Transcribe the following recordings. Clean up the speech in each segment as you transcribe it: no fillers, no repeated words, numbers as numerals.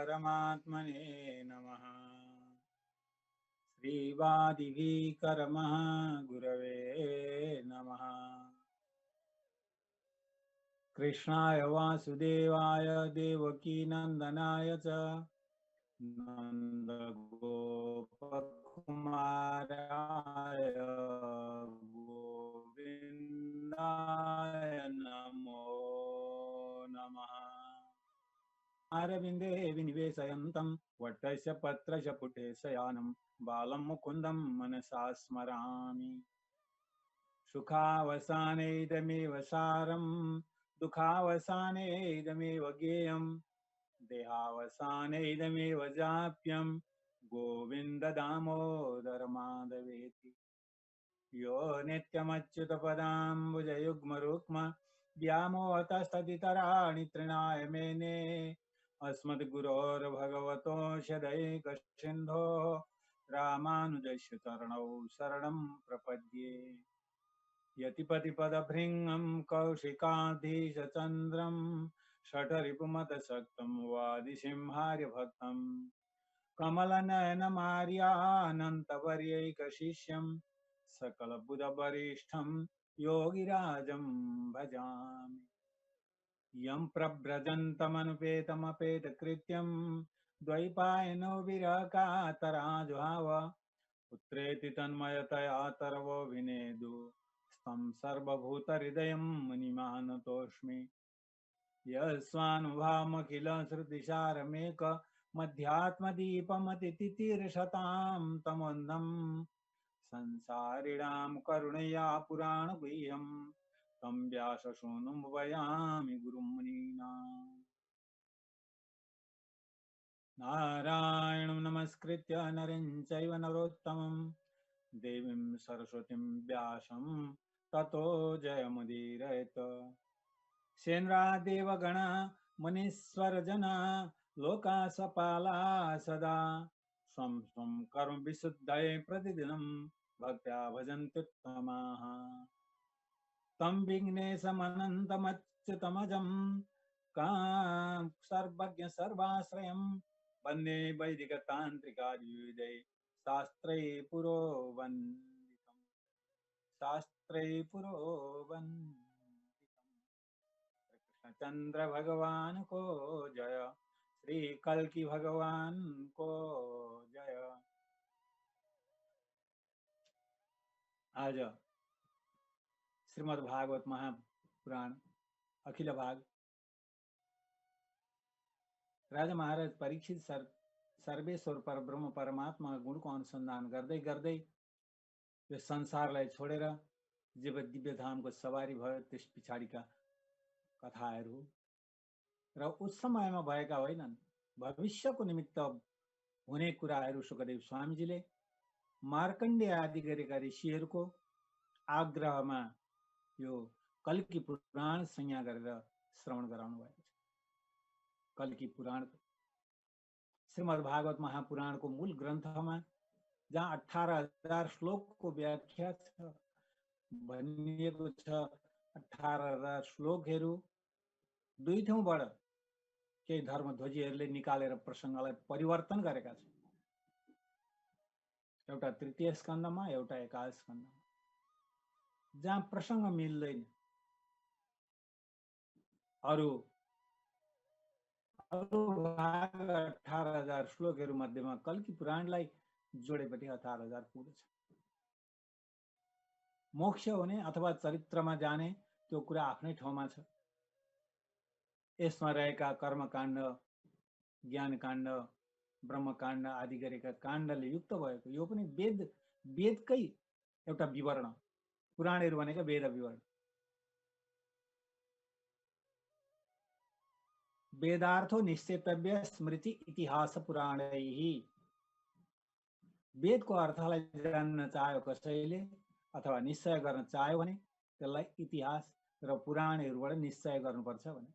परमात्मने नमः। श्रीवादिवीकरमः गुरवे नमः। कृष्णाय वासुदेवाय देवकीनन्दनाय च नन्दगोपकुमाराय गोविन्दाय नमो नमः। अरविन्दे विनिवेशयन्तं वटस्य पत्रस्य पुटे शयानं बालं मुकुन्दं मनसा स्मरामि। सुखावसाने इदमेव सारं दुःखावसाने इदमेव गेयं देहावसाने इदमेव जाप्यं गोविन्द दामोदर माधवेति। यो नित्यमच्युतपदाम्बुजयुग्मरुक्म व्यामोहतस्तदितराणि तृणाय मेने अस्मद्गुरोर्भगवतोऽस्य दैकसिन्धोः रामानुजस्य चरणौ शरणं प्रपद्ये। यतिपतिपदभृङ्गं कौशिकाधीशचन्द्रं षठरिपुमतसक्तं वादिसिंहार्यभक्तं कमलनयनमार्यानन्तवर्यैकशिष्यं सकलबुधवरिष्ठं योगिराजं भजामि। यं प्रव्रजन्तमनुपेतमपेतकृत्यं द्वैपायनो विरहकातराजुहाव पुत्रेति तन्मयतया तरवो विनेदु तं सर्वभूतहृदयं मुनिमानतोऽस्मि। यस्वानुभावमखिलश्रुतिसारमेक मध्यात्मदीपमतितितीर्षतां तमोन्धं संसारिणां करुणया पुराणगुह्यं तं व्याससूनुं वयामि गुरुं मुनीनाम्। नारायणं नमस्कृत्य नरं चैव नरोत्तमं देवीं सरस्वतीं व्यासं ततो जयमुदीरयेत्। सेन्द्रादेवगणा मुनीश्वरजना लोका सपाला सदा स्वं स्वं कर्म विशुद्धये प्रतिदिनं भक्त्या भजन्त्युत्तमाः। तं विघ्नेशमनन्तमच्युतमजं सर्वज्ञ सर्वाश्रयं वन्दे वैदिकतान्त्रिकार्युदये शास्त्रैः पुरोवन्दितं शास्त्रैः पुरोवन्दितं। कृष्णचंद्र भगवान को जय, श्री कल्की भगवान को जय। आज श्रीमद् भागवत महापुराण अखिल भाग राजा महाराज परीक्षित सर्वेश्वर पर ब्रह्म परमात्मा गुण को अनुसंधान गर्दै गर्दै यो संसारलाई छोडेर जब दिव्य धामको सवारी भयो त्यस पछाडिका कथाहरू र उस समयमा भएका होइनन्, भविष्यको निमित्त हुने कुराहरू सुखदेव स्वामीजीले मार्कण्डेय आदि गरेका ऋषिहरूको आग्रहमा यो कल्की पुराण संज्ञा गरेर श्रवण गराउनु भएको छ। कल्की पुराण श्रीमद् भागवत महापुराण को मूल ग्रन्थमा जहाँ 18,000 श्लोक को व्याख्या छ भनिएको छ। 18,000 श्लोकहरू दुई ठाउँबाट केही धर्मध्वजीहरूले निकालेर प्रसङ्गलाई परिवर्तन गरेका छन्। एउटा तृतीय स्कन्धमा, एउटा एकादश स्कन्धमा, जहाँ प्रसङ्ग मिल्दैन। अरू 18,000 श्लोकहरू मध्येमा कल्की पुराणलाई जोडेपछि 18,000 पुग्छ। मोक्ष हुने अथवा चरित्रमा जाने त्यो कुरा आफ्नै ठाउँमा छ। यसमा रहेका कर्मकाण्ड, ज्ञानकाण्ड, ब्रह्मकाण्ड आदि गरेका काण्डले युक्त भएको यो पनि वेदकै एउटा विवरण। पुराणहरू भनेका वेद विवरण। वेदार्थो निश्चेतव्य स्मृति इतिहास पुराणैः। वेदको अर्थलाई जान्न चाह्यो कसैले अथवा निश्चय गर्न चाह्यो भने त्यसलाई इतिहास र पुराणहरूबाट निश्चय गर्नुपर्छ भने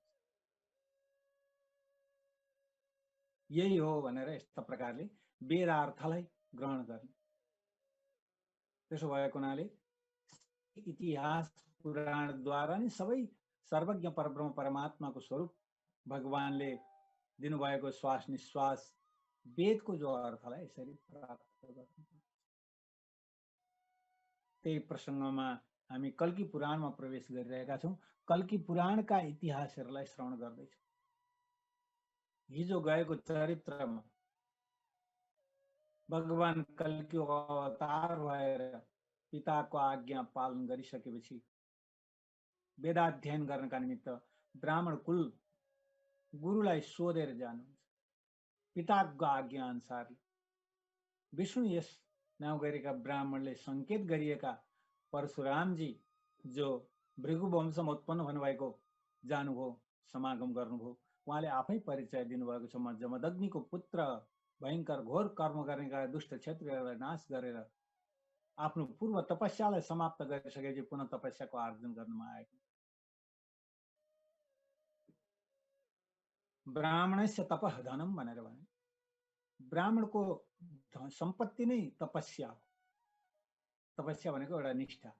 यही हो भनेर यस्ता प्रकारले वेदार्थलाई ग्रहण गर्ने। त्यसो भएको हुनाले इतिहास पुराणद्वारा नै सबै सर्वज्ञ परब्रह्म परमात्माको स्वरूप भगवानले दिनुभएको श्वास निश्वास वेदको जो अर्थलाई यसरी प्राप्त गर्नु। त्यही प्रसङ्गमा हामी कल्की पुराणमा प्रवेश गरिरहेका छौँ। कल्की पुराणका इतिहासहरूलाई श्रवण गर्दैछौँ। हिजो गएको चरित्रमा भगवान कल्कीको अवतार भएर पिताको आज्ञा पालन गरिसकेपछि वेदाध्ययन गर्नका निमित्त ब्राह्मण कुल गुरुलाई सोधेर जानुहुन्छ। पिताको आज्ञा अनुसार विष्णु यस नाउँ गरेका ब्राह्मणले सङ्केत गरिएका परशुरामजी जो भृगु वंशमा उत्पन्न हुनुभएको जानुभयो, समागम गर्नुभयो। उहाँले आफै परिचय दिनुभएको छ, म जमदग्निको पुत्र, भयङ्कर घोर कर्म गर्नेका दुष्ट क्षत्रियहरूलाई नाश गरेर आफ्नो पूर्व तपस्यालाई समाप्त गरिसकेपछि पुनः तपस्याको आर्जन गर्नमा आएको। ब्राह्मणस्य तपः धनम भनेर भने ब्राह्मणको सम्पत्ति नै तपस्या हो। तपस्या भनेको एउटा निष्ठा,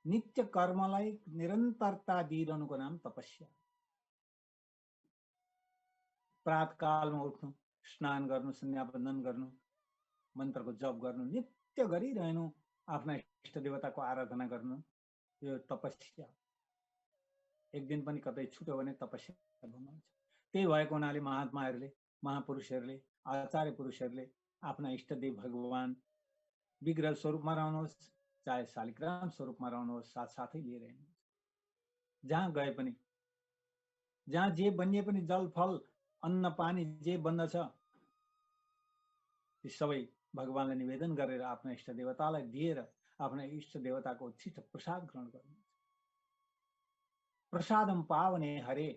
नित्य कर्मलाई निरन्तरता दिइरहनुको नाम तपस्या। प्रातकालमा उठ्नु, स्नान गर्नु, सन्ध्यावन्दन गर्नु, मन्त्रको जप गर्नु, नित्य गरिरहनु, आफ्ना इष्ट देवताको आराधना गर्नु, यो तपस्या। एक दिन पनि कतै छुट्यो भने तपस्या भन्नुहुन्छ। त्यही भएको हुनाले महात्माहरूले, महापुरुषहरूले, आचार्य पुरुषहरूले आफ्ना इष्टदेव भगवान विग्रह स्वरूपमा रहनुहोस्, चाहे शालिग्राम स्वरूपमा रहनुहोस्, साथसाथै लिएर हिँड्नुहोस्। जहाँ गए पनि, जहाँ जे बनिए पनि, जल फल अन्न पानी जे बन्दछ ती सबै भगवानलाई निवेदन गरेर आफ्ना इष्ट देवतालाई दिएर आफ्ना इष्ट देवताको उचित प्रसाद ग्रहण गर्नु। प्रसादम पावने हरे,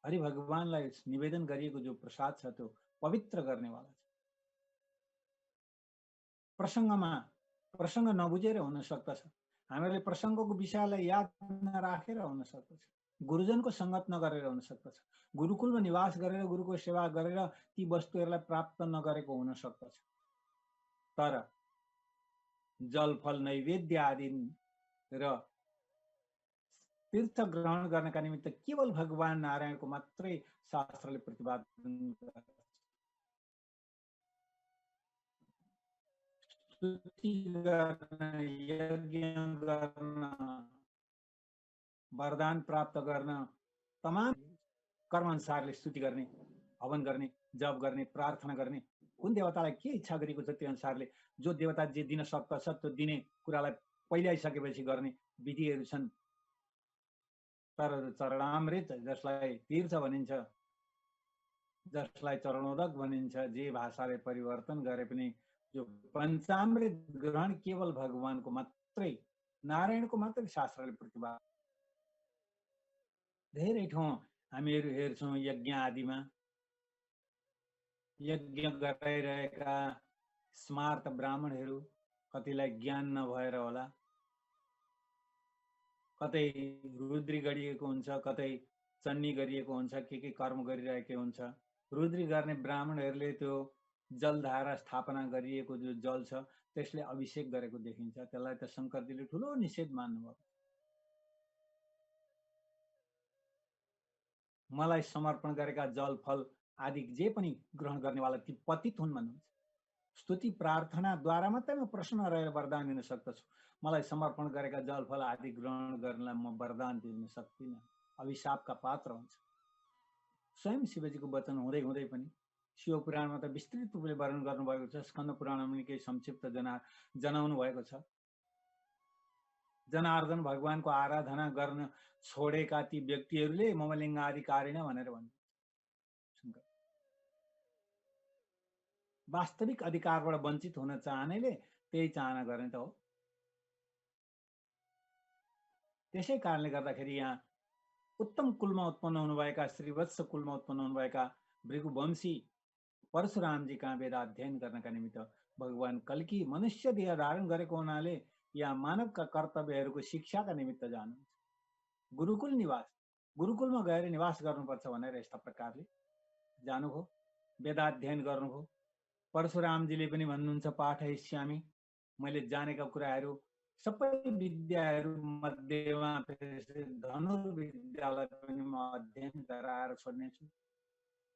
हरि भगवानलाई निवेदन गरिएको जो प्रसाद छ त्यो पवित्र गर्नेवाला छ। प्रसङ्ग नबुझेर हुन सक्दछ, हामीहरूले प्रसङ्गको विषयलाई याद नराखेर हुन सक्दछ, गुरुजनको सङ्गत नगरेर हुन सक्दछ, गुरुकुलमा निवास गरेर गुरुको सेवा गरेर ती वस्तुहरूलाई प्राप्त नगरेको हुन सक्दछ। तर जलफल नैवेद्य आदि र तीर्थ ग्रहण गर्नका निमित्त केवल भगवान नारायणको मात्रै शास्त्रले प्रतिपादन गर्छ। स्तुति गर्न, यज्ञ गर्न, वरदान प्राप्त गर्न, तमाम कर्मअनुसारले स्तुति गर्ने, हवन गर्ने, जप गर्ने, प्रार्थना गर्ने, कुन देवतालाई के इच्छा गरेको छ त्यो अनुसारले जो देवता जे दिन सक्दछ त्यो दिने कुरालाई पहिल्याइसकेपछि गर्ने विधिहरू छन्। तर चरणामृत जसलाई तीर्थ भनिन्छ, जसलाई चरणोदक भनिन्छ, जे भाषाले परिवर्तन गरे पनि जो पञ्चामृत ग्रहण केवल भगवानको मात्रै, नारायणको मात्रै शास्त्रले प्रतिपादन। धेरै ठाउँ हामीहरू हेर्छौँ यज्ञ आदिमा यज्ञ गराइरहेका स्मार्त ब्राह्मणहरू कतिलाई ज्ञान नभएर होला, कतै रुद्री गरिएको हुन्छ, कतै चन्नी गरिएको हुन्छ, के कर्म गरिरहेको हुन्छ। रुद्री गर्ने ब्राह्मणहरूले त्यो जलधारा स्थापना गरिएको जो जल छ त्यसले अभिषेक गरेको देखिन्छ। त्यसलाई त शङ्करजीले ठुलो निषेध मान्नुभयो। मलाई समर्पण गरेका जल फल आदि जे पनि ग्रहण गर्नेवाला ती पतित हुन् भन्नुहुन्छ। स्तुति प्रार्थनाद्वारा मात्रै म प्रसन्न रहेर वरदान दिन सक्दछु। मलाई समर्पण गरेका जल फल आदि ग्रहण गर्नलाई म वरदान दिन सक्दिनँ, अभिशापका पात्र हुन्छ। स्वयं शिवजीको वचन हुँदै हुँदै पनि शिव पुराणमा त विस्तृत रूपले वर्णन गर्नुभएको छ, स्कन्द पुराणमा पनि केही संक्षिप्त जनाउनु भएको छ। जनार्दन भगवानको आराधना गर्न छोडेका ती व्यक्तिहरूले ममलिङ्ग आदि कारिण भनेर भन्छ। वास्तविक अधिकारबाट वञ्चित हुन चाहनेले त्यही चाहना गर्ने त हो। त्यसै कारणले गर्दाखेरि यहाँ उत्तम कुलमा उत्पन्न हुनुभएका, श्रीवत्स कुलमा उत्पन्न हुनुभएका भृगुवंशी परशुरामजी कहाँ वेदाध्ययन गर्नका निमित्त भगवान कल्की मनुष्य देह धारण गरेको हुनाले यहाँ मानवका कर्तव्यहरूको शिक्षाका निमित्त जानुहुन्छ। गुरुकुल निवास, गुरुकुलमा गएर निवास गर्नुपर्छ भनेर यस्ता प्रकारले जानुभयो, वेदाध्ययन गर्नुभयो। परशुरामजीले पनि भन्नुहुन्छ पाठयिष्यामि, मैले जानेका कुराहरू सबै विद्याहरू मध्येमा धनुर्विद्यालाई पनि म अध्ययन गराएर छोड्नेछु।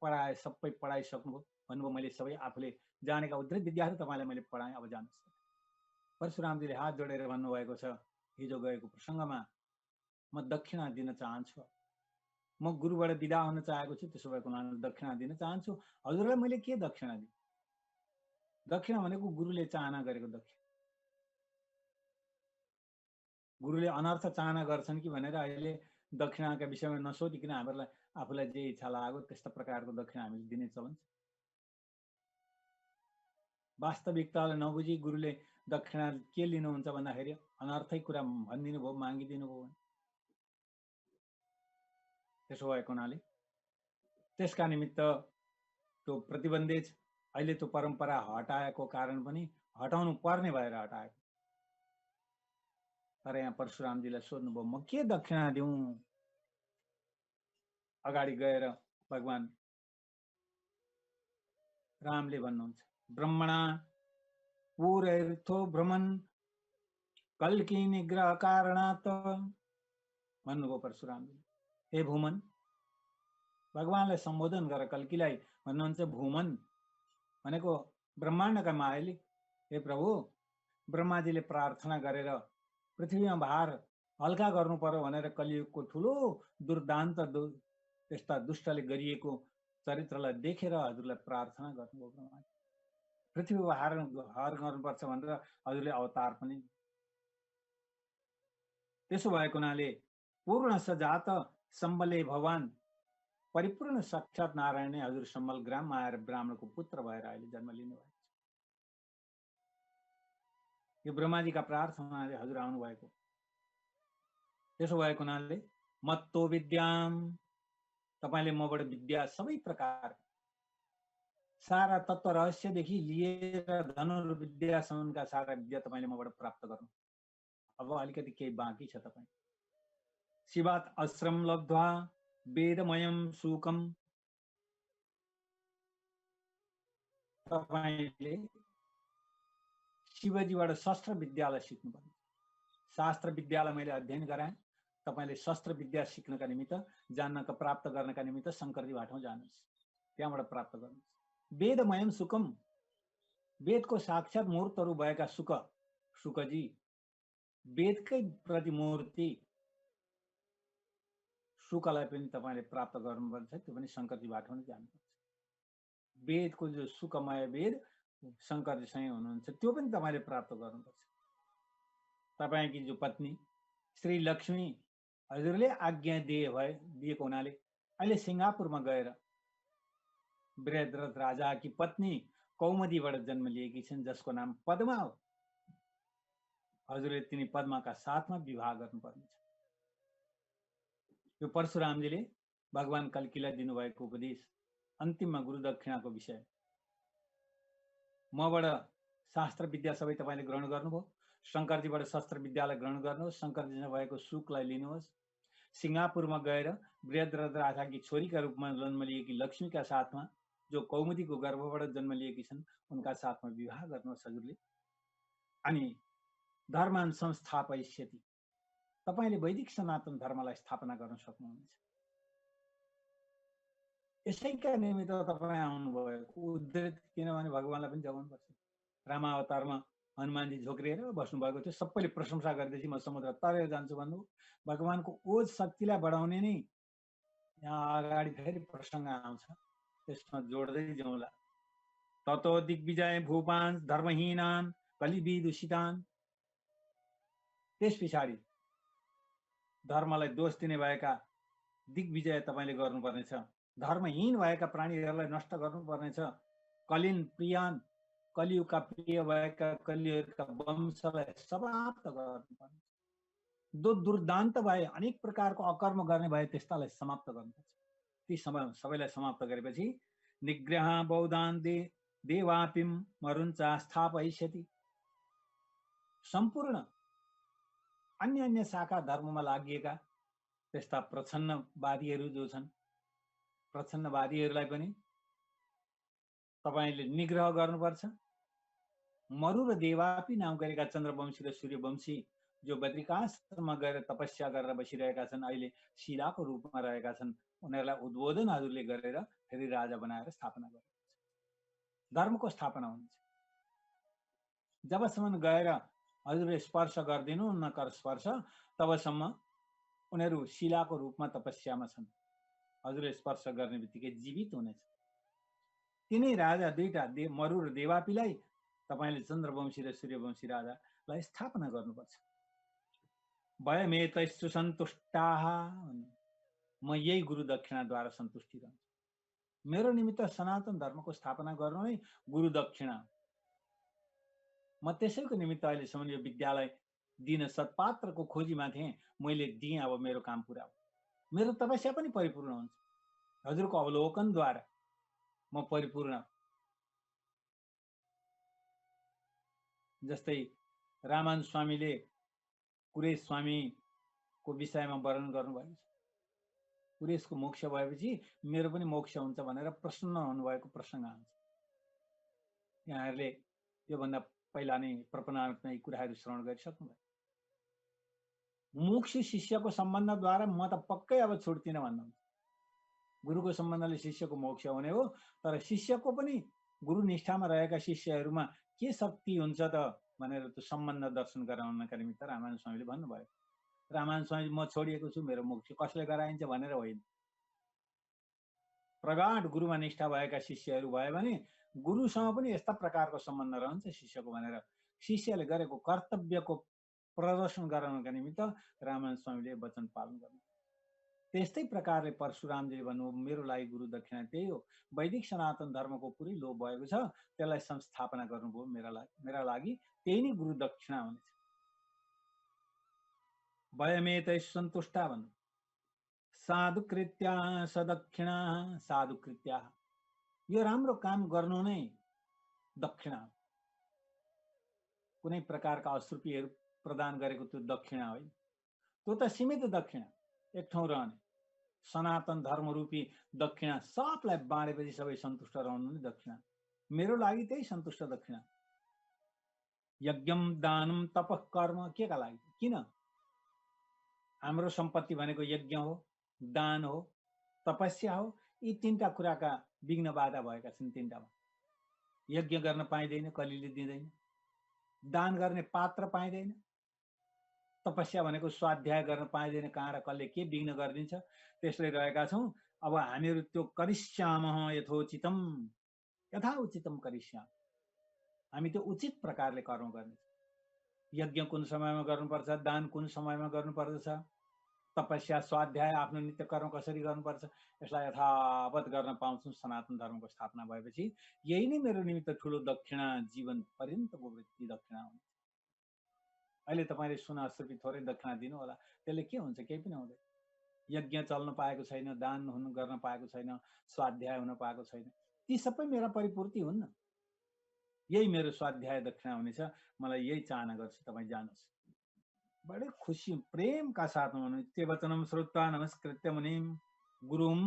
पढाए, सबै पढाइसक्नुभयो, भन्नुभयो मैले सबै आफूले जानेका उद्धृत विद्याहरू तपाईँलाई मैले पढाएँ, अब जानुहोस्। परशुरामजीले हात जोडेर भन्नुभएको छ, हिजो गएको प्रसङ्गमा म दक्षिणा दिन चाहन्छु, म गुरुबाट विदा हुन चाहेको छु, त्यसो भएको हुनाले दक्षिणा दिन चाहन्छु। हजुरलाई मैले के दक्षिणा दिएँ? दक्षिणा भनेको गुरुले चाहना गरेको दक्षिणा। गुरुले अनर्थ चाहना गर्छन् कि भनेर अहिले दक्षिणाका विषयमा नसोधिकन हामीलाई आफूलाई जे इच्छा लाग्यो त्यस्ता प्रकारको दक्षिणा हामीले दिने चलन छ। वास्तविकतालाई नबुझी गुरुले दक्षिणा के लिनुहुन्छ भन्दाखेरि अनर्थै कुरा भनिदिनु भयो, मागिदिनु भयो। त्यसो भएको हुनाले त्यसका निमित्त त्यो प्रतिबन्धित अहिले त्यो परम्परा हटाएको कारण पनि हटाउनु पर्ने भएर हटाएको। तर यहाँ परशुरामजीलाई सोध्नुभयो, म के दक्षिणा दिउँ? अगाडि गएर भगवान रामले भन्नुहुन्छ, ब्रह्मणा पूरैर्थो भ्रमन् कल्की निग्रह कारणात्, भन्नुभयो परशुरामले। हे भूमन, भगवानलाई सम्बोधन गरेर कल्कीलाई भन्नुहुन्छ भूमन भनेको ब्रह्माण्डका मालिक। हे प्रभु, ब्रह्माजीले प्रार्थना गरेर पृथ्वीमा भार हल्का गर्नु पर्यो भनेर कलियुगको ठुलो दुर्दान्त त्यस्ता दुष्टले गरिएको चरित्रलाई देखेर हजुरलाई प्रार्थना गर्नुभयो। ब्रह्मा पृथ्वीको हार गर्नुपर्छ भनेर हजुरले अवतार पनि। त्यसो भएको हुनाले पूर्ण सजात सम्बले भगवान परिपूर्ण साक्षात नारायण नै हजुर सम्बल ग्राममा आएर ब्राह्मणको पुत्र भएर अहिले जन्म लिनुभएको छ। यो ब्रह्माजीका प्रार्थनाले हजुर आउनु भएको। त्यसो भएको हुनाले मत्तो विद्याम, तपाईले मबाट विद्या सबै प्रकार सारा तत्व रहस्यदेखि लिएर धनुर्विद्यासम्मका सारा विद्या तपाईले मबाट प्राप्त गर्नु। अब अलिकति केही बाँकी छ। तपाईँ शिवात आश्रम लब्ध्वा वेदमयम सुकम, तपाईले शिवजीबाट शस्त्र विद्यालाई सिक्नु पर्छ। शास्त्र विद्यालाई मैले अध्ययन गराएँ, तपाईले शस्त्र विद्या सिक्नका निमित्त, जान्नका प्राप्त गर्नका निमित्त शङ्करजी भाटौँ जानुहोस्, त्यहाँबाट प्राप्त गर्नुहोस्। वेदमयम सुकम, वेदको साक्षात मूर्तहरू भएका सुकजी, वेदकै प्रतिमूर्ति शुकलाई पनि तपाईले प्राप्त गर्नुपर्छ, त्यो पनि शङ्करजी भाटौँ जानुपर्छ। वेदको जो शुकमय वेद शङ्करजीसँग हुनुहुन्छ, त्यो पनि तपाईले प्राप्त गर्नुपर्छ। तपाईकी जो पत्नी श्री लक्ष्मी, हजुरले आज्ञा दिएको हुनाले अहिले सिङ्गापुरमा गएर वृहद्रथ राजाकी पत्नी कौमुदीबाट जन्म लिएकी छिन्, जसको नाम पद्मा हो। हजुरले तिनी पद्माका साथमा विवाह गर्नुपर्नेछ। यो परशुरामजीले भगवान कल्कीलाई दिनुभएको उपदेश, अन्तिममा गुरु दक्षिणाको विषय। मबाट शास्त्र विद्या सबै तपाईले ग्रहण गर्नुभयो, शङ्करजीबाट शस्त्र विद्यालाई ग्रहण गर्नुहोस्, शङ्करजीसँग भएको सुखलाई लिनुहोस्। सिङ्गापुरमा गएर वृहद्रथ राजाकी छोरीका रूपमा जन्म लिएकी लक्ष्मीका साथमा, जो कौमुदीको गर्भबाट जन्म लिएकी छन्, उनका साथमा विवाह गर्नुहोस् हजुरले। अनि धर्मान संस्थापयिष्यति, तपाईले वैदिक सनातन धर्मलाई स्थापना गर्न सक्नुहुनेछ। यसैका निमित्त तपाईँ आउनुभएको उद्धृत, किनभने भगवानलाई पनि जगाउनुपर्छ। रामावतारमा हनुमानजी झोक्रिएर बस्नुभएको थियो, सबैले प्रशंसा गर्दैछ, म समुद्र तरेर जान्छु भन्नु। भगवानको ओज शक्तिलाई बढाउने नै यहाँ अगाडि फेरि प्रसङ्ग आउँछ, त्यसमा जोड्दै जाउँला। ततो दिग्विजय भूपान धर्महीनान कलिविदूषितान, त्यस पछाडि धर्मलाई दोष दिने भएका दिग्विजय तपाईले गर्नुपर्नेछ। धर्महीन भएका प्राणीहरूलाई नष्ट गर्नुपर्नेछ। कलिन प्रियान, कलियुगका प्रिय भएका कलियुगका वंशलाई समाप्त गर्नुपर्नेछ। दुर्दान्त भए, अनेक प्रकारको अकर्म गर्ने भए, त्यस्तालाई समाप्त गर्नुपर्छ। ती सबैलाई समाप्त गरेपछि निग्रह बौद्धान देवापिम मरुञ्चा स्थापयिष्यति, सम्पूर्ण अन्य अन्य शाखा धर्ममा लागिएका त्यस्ता प्रच्छन्नवादीहरू जो छन्, प्रच्छन्नवादीहरूलाई पनि तपाईले निग्रह गर्नुपर्छ। मरु र देवापी नाम गरेका चन्द्रवंशी र सूर्यवंशी जो बद्रिकाश्रममा गएर तपस्या गरेर बसिरहेका छन्, अहिले शिलाको रूपमा रहेका छन्, उनीहरूलाई उद्बोधन हजुरले गरेर फेरि राजा बनाएर स्थापना गर्नुहुन्छ। धर्मको स्थापना हुन्छ। जबसम्म गएर हजुरले स्पर्श गरिदिनु न कर स्पर्श, तबसम्म उनीहरू शिलाको रूपमा तपस्यामा छन्। हजुरले स्पर्श गर्ने बित्तिकै जीवित हुनेछ। तिनै राजा दुईटा मरु र देवापीलाई तपाईँले चन्द्रवंशी र सूर्यवंशी राजालाई स्थापना गर्नुपर्छ। वयमेतैस्तु सन्तुष्टाः, म यही गुरु दक्षिणाद्वारा सन्तुष्टि रहन्छु। मेरो निमित्त सनातन धर्मको स्थापना गर्नु नै गुरु दक्षिणा। म त्यसैको निमित्त अहिलेसम्म यो विद्यालय दिन सत्पात्रको खोजीमा थिएँ, मैले दिएँ। अब मेरो काम पुरा हो, मेरो तपस्या पनि परिपूर्ण हुन्छ। हजुरको अवलोकनद्वारा म परिपूर्ण। जस्तै रामानन्द स्वामीले कुरेश स्वामीको विषयमा वर्णन गर्नुभएको छ। कुरेशको मोक्ष भएपछि मेरो पनि मोक्ष हुन्छ भनेर प्रसन्न हुनुभएको प्रसङ्ग आउँछ। यहाँहरूले योभन्दा पहिला नै प्रपनामा यी कुराहरू श्रवण गरिसक्नुभयो। मुमुक्षु शिष्यको सम्बन्धद्वारा म त पक्कै अब छुट्दिनँ भन्नुहुन्छ। गुरुको सम्बन्धले शिष्यको मोक्ष हुने हो, तर शिष्यको पनि गुरु निष्ठामा रहेका शिष्यहरूमा के शक्ति हुन्छ त भनेर त्यो सम्बन्ध दर्शन गराउनका निमित्त रामानन्द स्वामीले भन्नुभयो। रामानन्द स्वामी म छोडिएको छु, मेरो मोक्ष कसले गराइन्छ भनेर होइन। प्रगाढ गुरुमा निष्ठा भएका शिष्यहरू भयो भने गुरुसँग पनि यस्ता प्रकारको सम्बन्ध रहन्छ शिष्यको भनेर शिष्यले गरेको कर्तव्यको प्रदर्शन गराउनका निमित्त रामानन्द स्वामीले वचन पालन गर्नु। त्यस्तै प्रकारले परशुरामजीले भन्नु, मेरो लागि गुरु दक्षिणा त्यही हो। वैदिक सनातन धर्मको पुरै लोभ भएको छ, त्यसलाई संस्थापना गर्नुभयो मेरा लागि त्यही नै गुरु दक्षिणा हुनेछ। वयमेतै सन्तुष्टा भन्नु। साधुकृत्या सदक्षिणा साधुकृत्या, यो राम्रो काम गर्नु नै दक्षिणा हो। कुनै प्रकारका अश्रुपीहरू प्रदान गरेको त्यो दक्षिणा होइन, त्यो त सीमित दक्षिणा, एक ठाउँ रहने सनातन धर्मरूपी दक्षिणा सबलाई बाँडेपछि सबै सन्तुष्ट रहनु नै दक्षिणा। मेरो लागि त्यही सन्तुष्ट दक्षिणा। यज्ञम दानम तपः कर्म, के का लागि, किन? हाम्रो सम्पत्ति भनेको यज्ञ हो, दान हो, तपस्या हो। यी तीनटा कुराका विघ्न बाधा भएका छन्। तीनटामा यज्ञ गर्न पाइँदैन, कलिले दिँदैन। दान गर्ने पात्र पाइँदैन। तपस्या भनेको स्वाध्याय गर्न पाइँदैन, कहाँ र कसले के विघ्न गरिदिन्छ। त्यसले रहेका छौँ। अब हामीहरू त्यो करिष्यामः यथोचितम, यथा उचितम करिष्याम, हामी त्यो उचित प्रकारले कर्म गर्नेछौँ। यज्ञ कुन समयमा गर्नुपर्छ, दान कुन समयमा गर्नुपर्दछ, तपस्या स्वाध्याय आफ्नो नित्य कर्म कसरी गर्नुपर्छ, यसलाई यथावत गर्न पाउँछौँ सनातन धर्मको स्थापना भएपछि। यही नै मेरो निमित्त ठुलो दक्षिणा, जीवन पर्यन्तको वृत्ति दक्षिणा हुन्छ। अहिले तपाईँले सुन अश्रुपी थोरै दक्षिणा दिनु होला, त्यसले के हुन्छ? केही पनि हुँदैन। यज्ञ चल्न पाएको छैन, दान गर्न पाएको छैन, स्वाध्याय हुन पाएको छैन, ती सबै मेरा परिपूर्ति हुन्न। यही मेरो स्वाध्याय दक्षिणा हुनेछ। मलाई यही चाहना गर्छु, तपाईँ जानुहोस्। बडे खुसी प्रेमका साथमा भन्नु, ते वचनम श्रुत्वा नमस्कृत्य मुनिम गुरुम,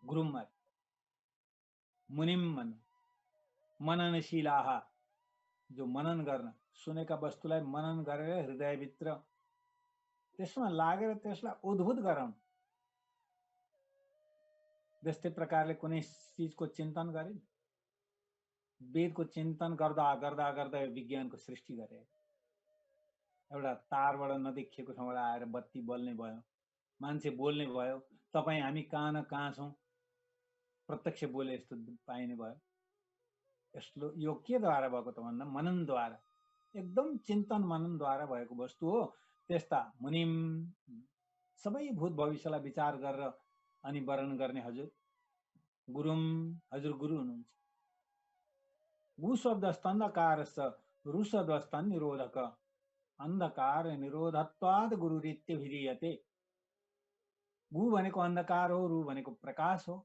गुरुम मुनिम भन्नु। मननशीलाः, जो मनन गर्न, सुनेका वस्तुलाई मनन गरेर हृदयभित्र त्यसमा लागेर त्यसलाई उद्भूत गराउनु। जस्तै प्रकारले कुनै चिजको चिन्तन गरे, वेदको चिन्तन गर्दा गर्दा गर्दा विज्ञानको सृष्टि गरे। एउटा तारबाट नदेखिएको ठाउँबाट आएर बत्ती बल्ने भयो, मान्छे बोल्ने भयो। तपाईँ हामी कहाँ न कहाँ छौँ, प्रत्यक्ष बोले यस्तो पाइने भयो। यस्तो यो के द्वारा भएको त भन्दा मननद्वारा, एकदम चिन्तन मननद्वारा भएको वस्तु हो। त्यस्ता मुनिम, सबै भूत भविष्यलाई विचार गरेर अनि वर्णन गर्ने हजुर गुरुम, हजुर गुरु हुनुहुन्छ। गु शब्द स्तन्धकारश्च रु शब्द स्तन निरोधक, अन्धकार निरोधत्वाद गुरुरित्यभिधीयते। गु भनेको अन्धकार हो, रु भनेको प्रकाश हो।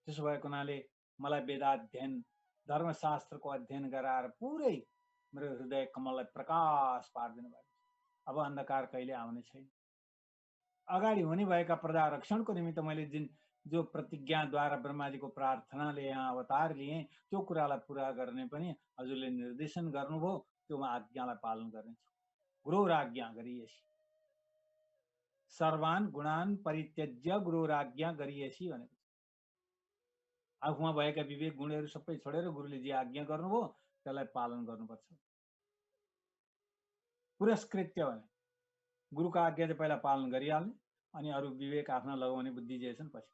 त्यसो भएको हुनाले मलाई वेदाध्ययन, धर्मशास्त्रको अध्ययन गराएर पुरै मेरो हृदय कमललाई प्रकाश पारिदिनु भएको छ। अब अन्धकार कहिले आउने छैन। अगाडि हुने भएका प्रजा रक्षणको निमित्त मैले जो प्रतिज्ञाद्वारा ब्रह्माजीको प्रार्थनाले यहाँ अवतार लिए, त्यो कुरालाई पुरा गर्ने पनि हजुरले निर्देशन गर्नुभयो। त्यो आज्ञालाई पालन गर्ने छु। गुरुराज्ञा गरिएसी सर्वान गुणान परित्यज्य गुरुराज्ञा गरिएसी भनेको आफूमा भएका विवेक गुणहरू सबै छोडेर गुरुले जे आज्ञा गर्नुभयो त्यसलाई पालन गर्नुपर्छ। पुरस्कृत्य भने गुरुको आज्ञा चाहिँ पहिला पालन गरिहाल्ने अनि अरू विवेक आफ्ना लगाउने बुद्धि जे छन् पछि।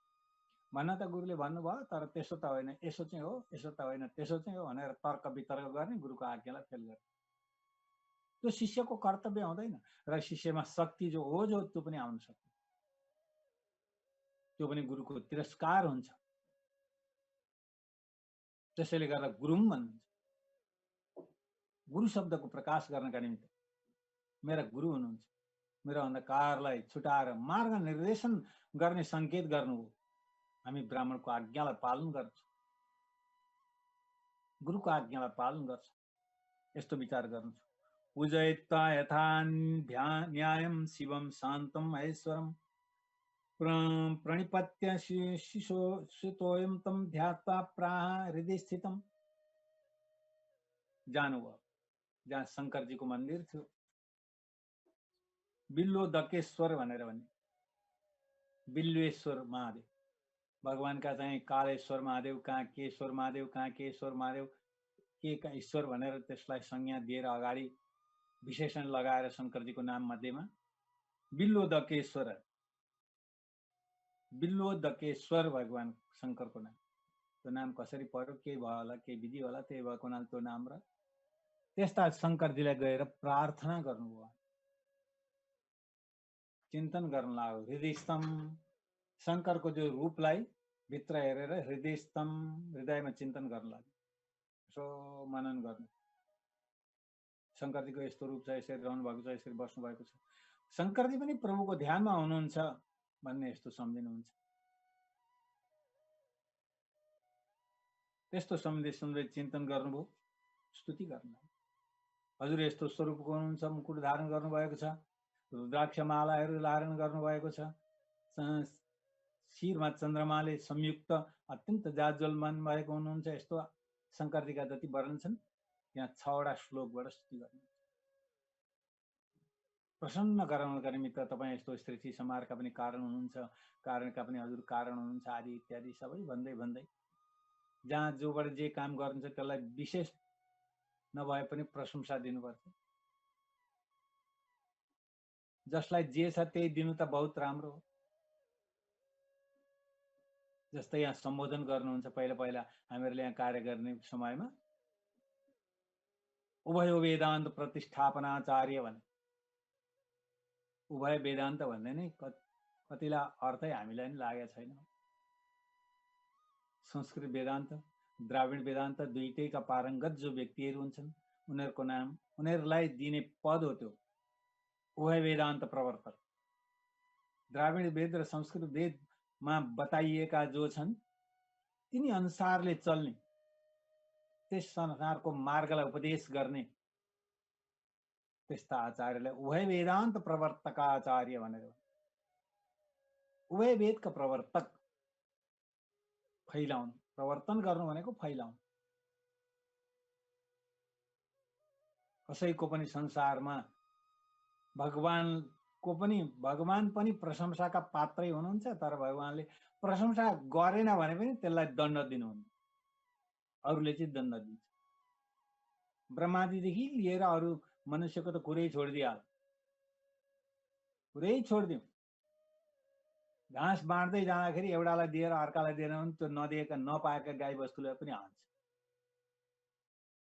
भन्न त गुरुले भन्नुभयो तर त्यसो त होइन, यसो चाहिँ हो, यसो त होइन, त्यसो चाहिँ हो भनेर तर्क वितर्क गर्ने, गुरुको आज्ञालाई फेल गर्ने, त्यो शिष्यको कर्तव्य हुँदैन। र शिष्यमा शक्ति जो ओज हो त्यो पनि आउन सक्छ, त्यो पनि गुरुको तिरस्कार हुन्छ। त्यसैले गर्दा गुरुम भन्नुहुन्छ। गुरु शब्दको प्रकाश गर्नका निमित्त मेरा गुरु हुनुहुन्छ, मेरो अन्धकारलाई छुटाएर मार्ग निर्देशन गर्ने संकेत गर्नु हो। हामी ब्राह्मणको आज्ञालाई पालन गर्छौँ, गुरुको आज्ञालाई पालन गर्छौँ, यस्तो विचार गर्नु छ। पूजयित्वा यथा न्यायं शिवं शान्तं महेश्वरं प्रणिपत्य शिशोऽयं तं ध्यात्वा प्राह हृदय स्थितम्। जानुभयो जहाँ शंकरजीको मन्दिर थियो, बिल्लो दकेश्वर भनेर भन्ने, बिल्वेश्वर महादेव भगवानका चाहिँ कालेश्वर महादेव, कहाँ केश्वर महादेव, कहाँ केश्वर महादेव, के का ईश्वर भनेर त्यसलाई संज्ञा दिएर अगाडि विशेषण लगाएर शंकरजीको नाम मध्येमा बिल्लो दकेश्वर, बिल्लो दकेश्वर भगवान शंकरको नाम। त्यो नाम कसरी पर्यो, के भयो होला, के विधि होला, त्यही भएको हुनाले त्यो नाम र त्यस्ता शंकरजीलाई गएर प्रार्थना गर्नुभयो, चिन्तन गर्न लाग्यो। हृदयस्तम शंकरको जो रूपलाई भित्र हेरेर हृदयस्तम हृदयमा चिन्तन गर्न लाग्यो, यसो मनन गर्नु। शंकरजीको यस्तो रूप छ, यसरी रहनु भएको छ, यसरी बस्नु भएको छ, शंकरजी पनि प्रभुको ध्यानमा हुनुहुन्छ भन्ने यस्तो सम्झिनुहुन्छ। त्यस्तो सम्झिँदै सुन्दै चिन्तन गर्नुभयो, स्तुति गर्नु। हजुर यस्तो स्वरूपको हुनुहुन्छ, मुकुट धारण गर्नुभएको छ, रुद्राक्ष मालाहरू धारण गर्नुभएको छ, शिरमा चन्द्रमाले संयुक्त अत्यन्त जाज्वलमान भएको हुनुहुन्छ। यस्तो शंकरजीका जति वर्णन छन् यहाँ 6वटा श्लोकबाट स्तुति गर्नु। प्रसन्न गराउनका निमित्त तपाईँ यस्तो सृष्टि संहारका पनि कारण हुनुहुन्छ, कारणका पनि हजुर कारण हुनुहुन्छ आदि इत्यादि सबै भन्दै भन्दै जहाँ जोबाट जे काम गर्नुहुन्छ त्यसलाई विशेष नभए पनि प्रशंसा दिनुपर्छ। जसलाई जे छ त्यही दिनु त बहुत राम्रो हो। जस्तै यहाँ सम्बोधन गर्नुहुन्छ पहिला पहिला हामीहरूले यहाँ कार्य गर्ने समयमा उभय वेदान्त प्रतिष्ठापनाचार्य भने, उभय वेदान्त भन्ने नै कतिलाई अर्थै हामीलाई नि लागेको छैन। संस्कृत वेदान्त, द्राविड वेदान्त दुईटैका पारंगत जो व्यक्तिहरू हुन्छन् उनीहरूको नाम, उनीहरूलाई दिने पद हो त्यो उभय वेदान्त प्रवर्तक। द्राविड वेद र संस्कृत वेदमा बताइएका जो छन् तिनी अनुसारले चल्ने, त्यस संसारको मार्गलाई उपदेश गर्ने त्यस्ता आचार्यलाई उभय वेदान्त प्रवर्तकाचार्य भनेर। उभय वेदका प्रवर्तक, फैलाउनु, प्रवर्तन गर्नु भनेको फैलाउनु। कसैको पनि संसारमा भगवान पनि प्रशंसाका पात्रै हुनुहुन्छ, तर भगवानले प्रशंसा गरेन भने पनि त्यसलाई दण्ड दिनुहुन्न, अरूले चाहिँ दण्ड दिन्छ। ब्रह्मादिदेखि लिएर अरू मनुष्यको त कुरै छोडिदिइहाल्यो, पुरै छोडिदिउँ। घाँस बाँड्दै जाँदाखेरि एउटालाई दिएर अर्कालाई दिएन भने त्यो नदिएका नपाएका गाई बस्तुलाई पनि हान्छ,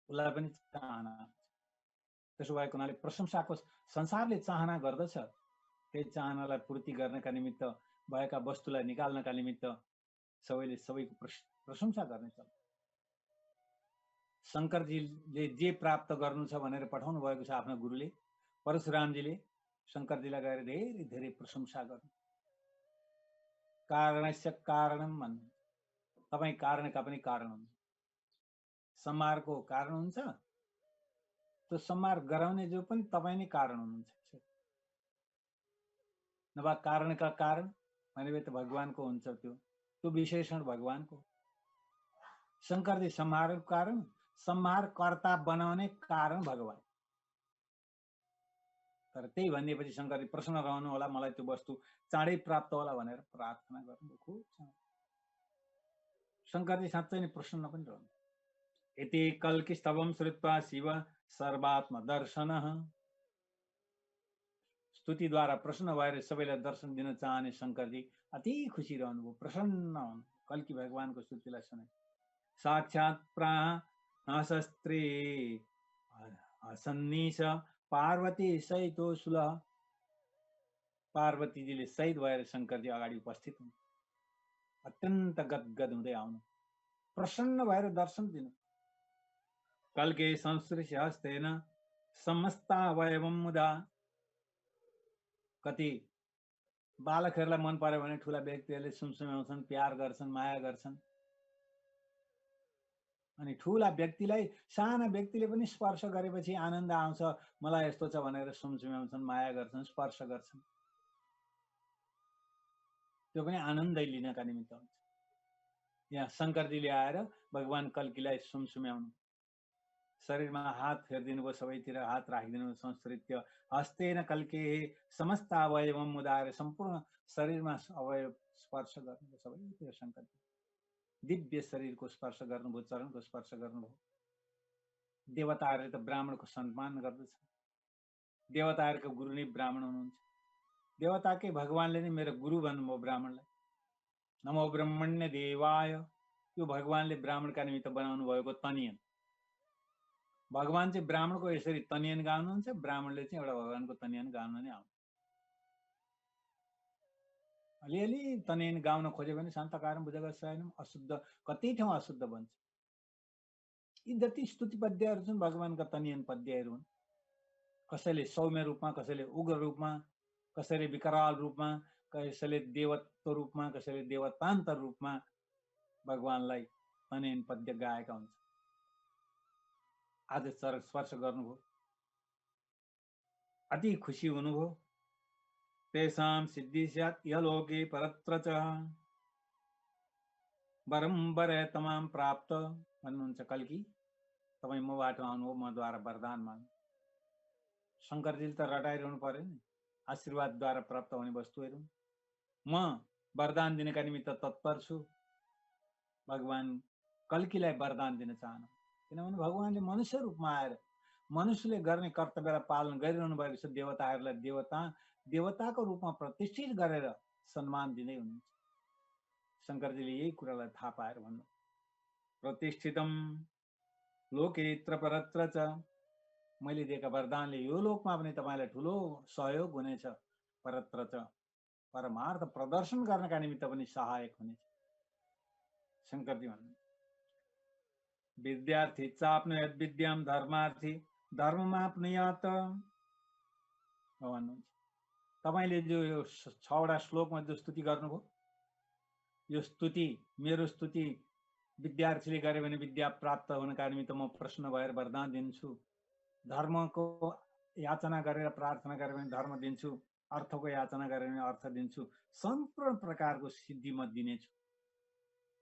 उसलाई पनि चाहना। त्यसो भएको हुनाले प्रशंसाको संसारले चाहना गर्दछ, त्यही चाहनालाई पूर्ति गर्नका निमित्त भएका वस्तुलाई निकाल्नका निमित्त सबैले सबैको प्रशंसा गर्नेछ। शंकरजीले जे प्राप्त गर्नु छ भनेर पठाउनु भएको छ आफ्नो गुरुले, परशुरामजीले शंकरजीलाई गएर धेरै धेरै प्रशंसा गर्नु। कारणस्य कारणम भन्नु, तपाईँ कारणका पनि कारण हुनुहुन्छ। संहारको कारण हुन्छ, त्यो संहार गराउने जो पनि तपाईँ नै कारण हुनुहुन्छ। नभए कारणका कारण भनेपछि त भगवानको हुन्छ, त्यो विशेषण भगवानको। शंकरजी संहारको कारण, संहारकर्ता बनाउने कारण भगवान। तर त्यही भनेपछि शङ्करजी प्रसन्न रहनु होला, मलाई त्यो वस्तु चाँडै प्राप्त होला भनेर प्रार्थना गर्नु खूब शङ्करजी साँच्चै नै प्रसन्न पनि रहनु। यति कल्किस्तवं श्रुत्वा शिव सर्वात्म दर्शन, स्तुतिद्वारा प्रसन्न भएर सबैलाई दर्शन दिन चाहने शङ्करजी अति खुसी रहनुभयो, प्रसन्न हुनु कल्की भगवानको स्तुतिलाई सुने। साक्षात् प्राणशस्त्रे हसन्निश पार्वती सहितो सुलह, पार्वतीजीले शहीद भएर शङ्करजी अगाडि उपस्थित हुनु, अत्यन्त गदगद हुँदै आउनु, प्रसन्न भएर दर्शन दिनु। कल्के संसृश्य हस्तेन समस्तावयवं मुदा, कति बालकहरूलाई मन पर्यो भने ठुला व्यक्तिहरूले सुमसुमाउँछन्, प्यार गर्छन्, माया गर्छन्, अनि ठुला व्यक्तिलाई साना व्यक्तिले पनि स्पर्श गरेपछि आनन्द आउँछ, मलाई यस्तो छ भनेर सुमसुमाउँछन्, माया गर्छन्, स्पर्श गर्छन्, त्यो पनि आनन्दै लिनका निमित्त हुन्छ। यहाँ शङ्करजीले आएर भगवान कल्कीलाई सुमसुम्याउनु, शरीरमा हात फेरिदिनु भयो, सबैतिर हात राखिदिनु भयो, संस्कृत्य हस्तेन कल्के समस्त अवयवम मुदाएर सम्पूर्ण शरीरमा अवयव स्पर्श गर्नुभयो, सबैतिर शङ्करजी दिव्य शरीरको स्पर्श गर्नुभयो, चरणको स्पर्श गर्नुभयो। देवताहरूले त ब्राह्मणको सम्मान गर्दछ, देवताहरूको गुरु नै ब्राह्मण हुनुहुन्छ, देवताकै भगवानले नै मेरो गुरु भन्नुभयो ब्राह्मणलाई। नमो ब्रह्मण्य देवाय, यो भगवानले ब्राह्मणका निमित्त बनाउनु भएको तनियन, भगवान चाहिँ ब्राह्मणको यसरी तनियन गाउनुहुन्छ, ब्राह्मणले चाहिँ एउटा भगवानको तनियन गाउन नै आउँछ। अलिअलि तनियन गाउन खोज्यो भने शान्तकारम भुजगशयनम, अशुद्ध कति ठाउँ अशुद्ध बन्छ। यी जति स्तुति पद्यहरू छन् भगवानका तनियन पद्यहरू हुन्, कसैले सौम्य रूपमा, कसैले उग्र रूपमा, कसैले विकराल रूपमा, कसैले देवत्व रूपमा, कसैले देवतान्तर रूपमा भगवानलाई तनियन पद्य गाएका हुन्छ। आज चरण स्पर्श गर्नुभयो, अति खुसी हुनुभयो। तेषां सिद्धि स्यात् यलोके परत्र च वरं वरतमां प्राप्त, भन्नुहुन्छ कल्की तपाईँ मबाट आउनुभयो, मद्वारा वरदान माग्नु। शङ्करजीले त रटाइरहनु पर्यो नि, आशीर्वादद्वारा प्राप्त हुने वस्तुहरू। म वरदान दिनका निमित्त तत्पर छु, भगवान कल्कीलाई वरदान दिन चाहनु, किनभने भगवानले मनुष्य रूपमा आएर मनुष्यले गर्ने कर्तव्यलाई पालन गरिरहनु भएको छ। देवताहरूलाई देवताको रूपमा प्रतिष्ठित गरेर सम्मान दिँदै हुनुहुन्छ। शङ्करजीले यही कुरालाई थाहा पाएर भन्नु, प्रतिष्ठितम लोकेत्र परत्र च, मैले दिएका वरदानले यो लोकमा पनि तपाईँलाई ठुलो सहयोग हुनेछ, परत्र च परमार्थ प्रदर्शन गर्नका निमित्त पनि सहायक हुनेछ। शङ्करजी भन्नु, विद्यार्थी चाप्नुयात् विद्यां धर्मार्थी धर्ममाप्नुयात् भन्नुहुन्छ। तपाईँले जो यो 6वटा श्लोकमा जो स्तुति गर्नुभयो, यो स्तुति मेरो स्तुति विद्यार्थीले गरे भने विद्या प्राप्त हुनका निमित्त म प्रसन्न भएर वरदान दिन्छु, धर्मको याचना गरेर प्रार्थना गरे भने धर्म दिन्छु, अर्थको याचना गरे भने अर्थ दिन्छु, सम्पूर्ण प्रकारको सिद्धि म दिनेछु,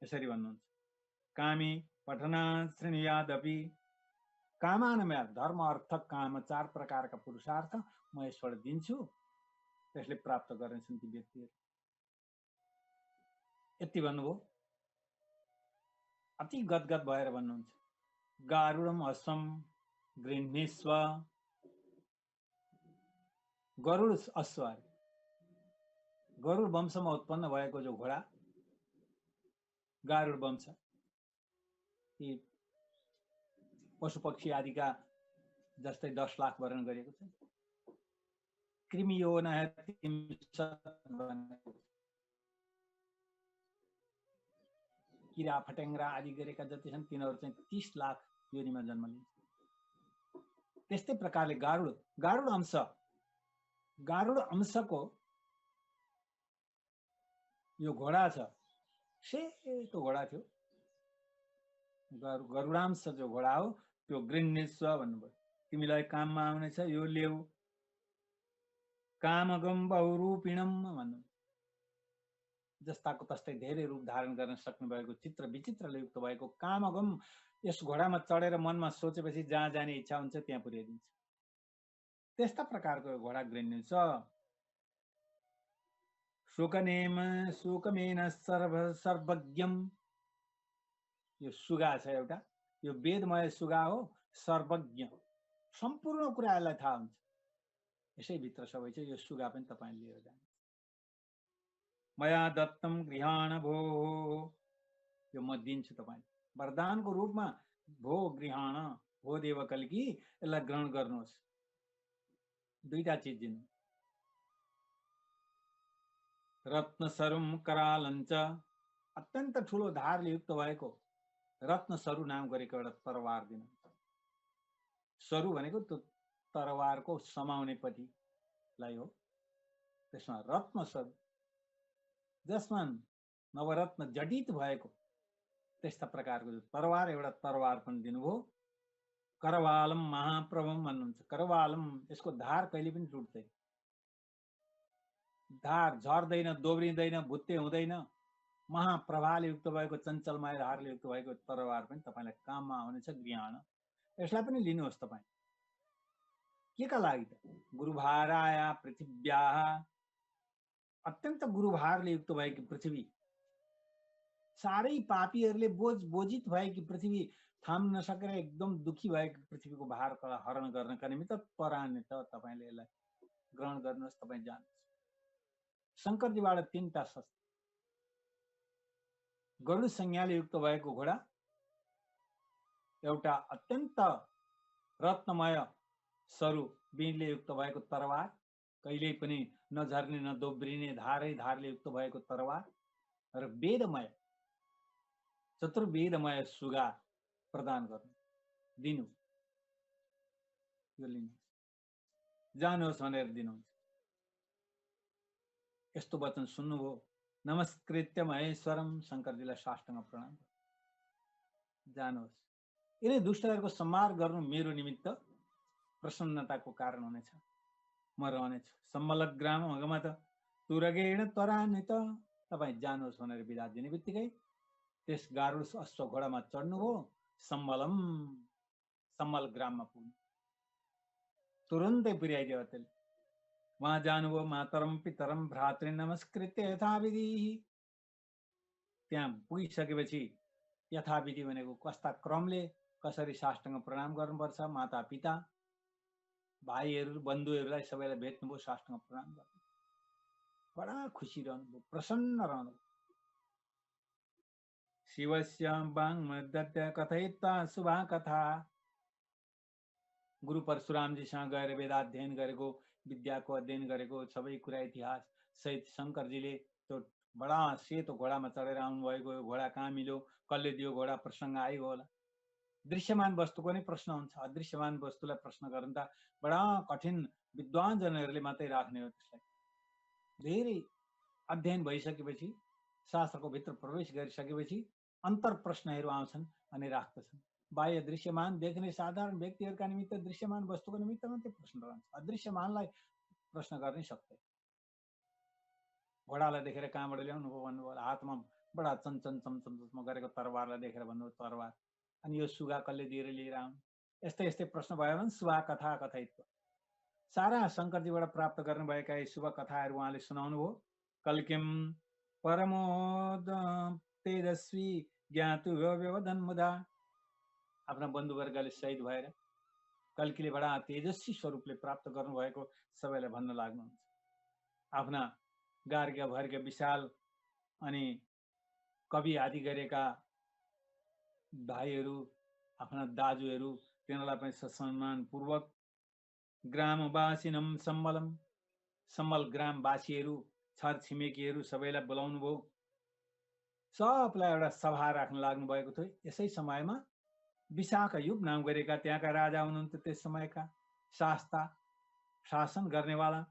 यसरी भन्नुहुन्छ। कामी पठनात् शृणुयादपि कामानमयात्, धर्म अर्थ काम 4 प्रकारका पुरुषार्थ म यसबाट दिन्छु, त्यसले प्राप्त गर्नेछन् ती व्यक्तिहरू। यति भन्नुभयो, अति गदगद भएर भन्नुहुन्छ, गारुडम अश्वम गृह्णीस्व, गरुड अश्व, गरुड वंशमा उत्पन्न भएको जो घोडा, गारुड वंश, यी पशु पक्षी आदिका जस्तै 10 लाख वर्णन गरिएको छ। कृमियो किरा फट्याङ्ग्रा आदि गरेका जति छन् तिनीहरू चाहिँ 30 लाख योनिमा जन्म लिन्छ। त्यस्तै प्रकारले गारुड अंशको यो घोडा छ, सेतो घोडा थियो, गरुडांश जो घोडा हो त्यो गृह्णीस्व भन्नुभयो, तिमीलाई काममा आउनेछ, यो ल्याऊ। कामगम बहुरूपिणम भन्नु, जस्ताको तस्तै धेरै रूप धारण गर्न सक्ने भएको, चित्र विचित्रले युक्त भएको कामगम, यस घोडामा चढेर मनमा सोचेपछि जहाँ जाने इच्छा हुन्छ त्यहाँ पुर्याइदिन्छ। त्यस्ता प्रकारको घोडा ग्रेन्यु छ। शोकमेन सर्वज्ञम, यो सुगा छ एउटा, यो वेदमय सुगा हो, सर्वज्ञ, सम्पूर्ण कुराहरूलाई थाहा हुन्छ। यसै भित्र सबै छ। यो सुगा पनि तपाईले लिएर जानु। मया दत्तम गृहाण भो, यो म दिन्छु तपाईलाई वरदानको रूपमा। भो गृहाण, भो देव कल्की, यसलाई ग्रहण गर्नुहोस्। दुईटा चिज दिनु। रत्न सरुम करालञ्च, अत्यन्त ठुलो धारले युक्त भएको रत्न सरु नाम गरेको एउटा तरवार दिनु। सरु भनेको त्यो तरवारको समाउनेपट्टिलाई हो। त्यसमा रत्न सरु, जसमा नवरत्न जडित भएको त्यस्ता प्रकारको तरवार, एउटा तरवार पनि दिनुभयो। करवालम महाप्रभम भन्नुहुन्छ। करवालम, यसको धार कहिले पनि टुट्दैन, धार झर्दैन, दोब्रिँदैन, भुत्ते हुँदैन। महाप्रभाले युक्त भएको, चञ्चलमय धारले युक्त भएको तरवार पनि तपाईलाई काममा आउनेछ। गृहाण, यसलाई पनि लिनुहोस् तपाईँ। के का लागि त? गुरुभाराया पृथिव्याः, अत्यन्त गुरुभारले युक्त भएकी पृथ्वी, सारै पापीहरूले बोझित भएकी पृथ्वी, थाम्न नसकेर एकदम दुखी भएकी पृथ्वीको भार हरण गर्नका निमित्त त्वरान्वित तपाईले यसलाई ग्रहण गर्नुहोस्। तपाईँ जानुहोस्। शङ्करजीबाट 3टा शस्त्र, गरुड संज्ञाले युक्त भएको घोडा, एउटा अत्यन्त रत्नमय सरु बीनले युक्त भएको तरवार, कहिल्यै पनि नझर्ने नदोब्रिने धारै धारले युक्त भएको तरवार, र वेदमय चतुर्वेदमय सुगा प्रदान गर्नु दिनु। यो लिनु, जानुहोस् भनेर दिनुहुन्छ। यस्तो वचन सुन्नुभयो। नमस्कृत्य महेश्वरम, शङ्करजीलाई साष्टाङ्ग प्रणाम, जानुहोस्। यिनै दुष्टहरूको संहार गर्नु मेरो निमित्त प्रसन्नताको कारण हुनेछ। म रहनेछु। सम्मलग्राम अगमत तुरगेण त्वरान्वित, तपाईँ जानुहोस् भनेर बिदा दिने बित्तिकै त्यस गारुड अश्व घोडामा चढ्नुभयो। सम्मल ग्राममा पुग्नु, तुरन्तै पुर्याइदियो त्यसले। वहाँ जानुभयो। मातरम पितरम भ्रातृ नमस्कृत्य यथाविधि, त्यहाँ पुगिसकेपछि यथाविधि भनेको कस्ता क्रमले कसरी साष्टाङ्ग प्रणाम गर्नुपर्छ। माता पिता भाइहरू बन्धुहरूलाई सबैलाई भेट्नुभयो, साष्टाङ्ग प्रणाम गर्नु। बडा खुसी रहनुभयो, प्रसन्न रहनुभयो। शिवस्य वाङ्मदत्त कथयित्वा शुभा कथा, गुरु परशुरामजीसँग गएर वेदाध्ययन गरेको, विद्याको अध्ययन गरेको, सबै कुरा इतिहास सहित शङ्करजीले त्यो बडा सेतो घोडामा चढेर आउनुभएको, घोडा कहाँ मिल्यो, कसले दियो घोडा, प्रसङ्ग आइगयो होला। दृश्यमान वस्तुको नै प्रश्न हुन्छ, अदृश्यमान वस्तुलाई प्रश्न गर्न त बडा कठिन, विद्वानजनहरूले मात्रै राख्ने हो। त्यसलाई धेरै अध्ययन भइसकेपछि, शास्त्रको भित्र प्रवेश गरिसकेपछि अन्तर प्रश्नहरू आउँछन् अनि राख्दछन्। बाह्य दृश्यमान देख्ने साधारण व्यक्तिहरूका निमित्त दृश्यमान वस्तुको निमित्त मात्रै प्रश्न रहन्छ, अदृश्यमानलाई प्रश्न गर्नै सक्दैन। घोडालाई देखेर कहाँबाट ल्याउनु भयो भन्नुभयो, हातमा बडा चमचम गरेको तरवारलाई देखेर भन्नुभयो तरवार। अनि यो सुगा कसले दिएर लिएर आउनु? यस्तै यस्तै प्रश्न भयो भने शुभा कथा कथयित्व, सारा शङ्करजीबाट प्राप्त गर्नुभएका यी शुभ कथाहरू उहाँले सुनाउनु भयो। कल्किम परमोद तेजस्वी ज्ञातु व्यवधन मुदा, आफ्ना बन्धुवर्गले शहीद भएर कल्कीले बडा तेजस्वी स्वरूपले प्राप्त गर्नुभएको सबैलाई भन्न लाग्नुहुन्छ। आफ्ना गार्ग्य भर्ग्य विशाल अनि कवि आदि गरेका भाइहरू, आफ्ना दाजुहरू, तिनीहरूलाई पनि सम्मान पूर्वक ग्रामवासिनम सम्मलम, सम्मल ग्रामवासीहरू, छर छिमेकीहरू सबैलाई बोलाउनु भयो। सबलाई एउटा सभा राख्न लाग्नु भएको थियो। यसै समयमा विशाखयुग नाम गरेका त्यहाँका राजा हुनुहुन्थ्यो, त्यस समयका शास्ता, शासन गर्नेवाला।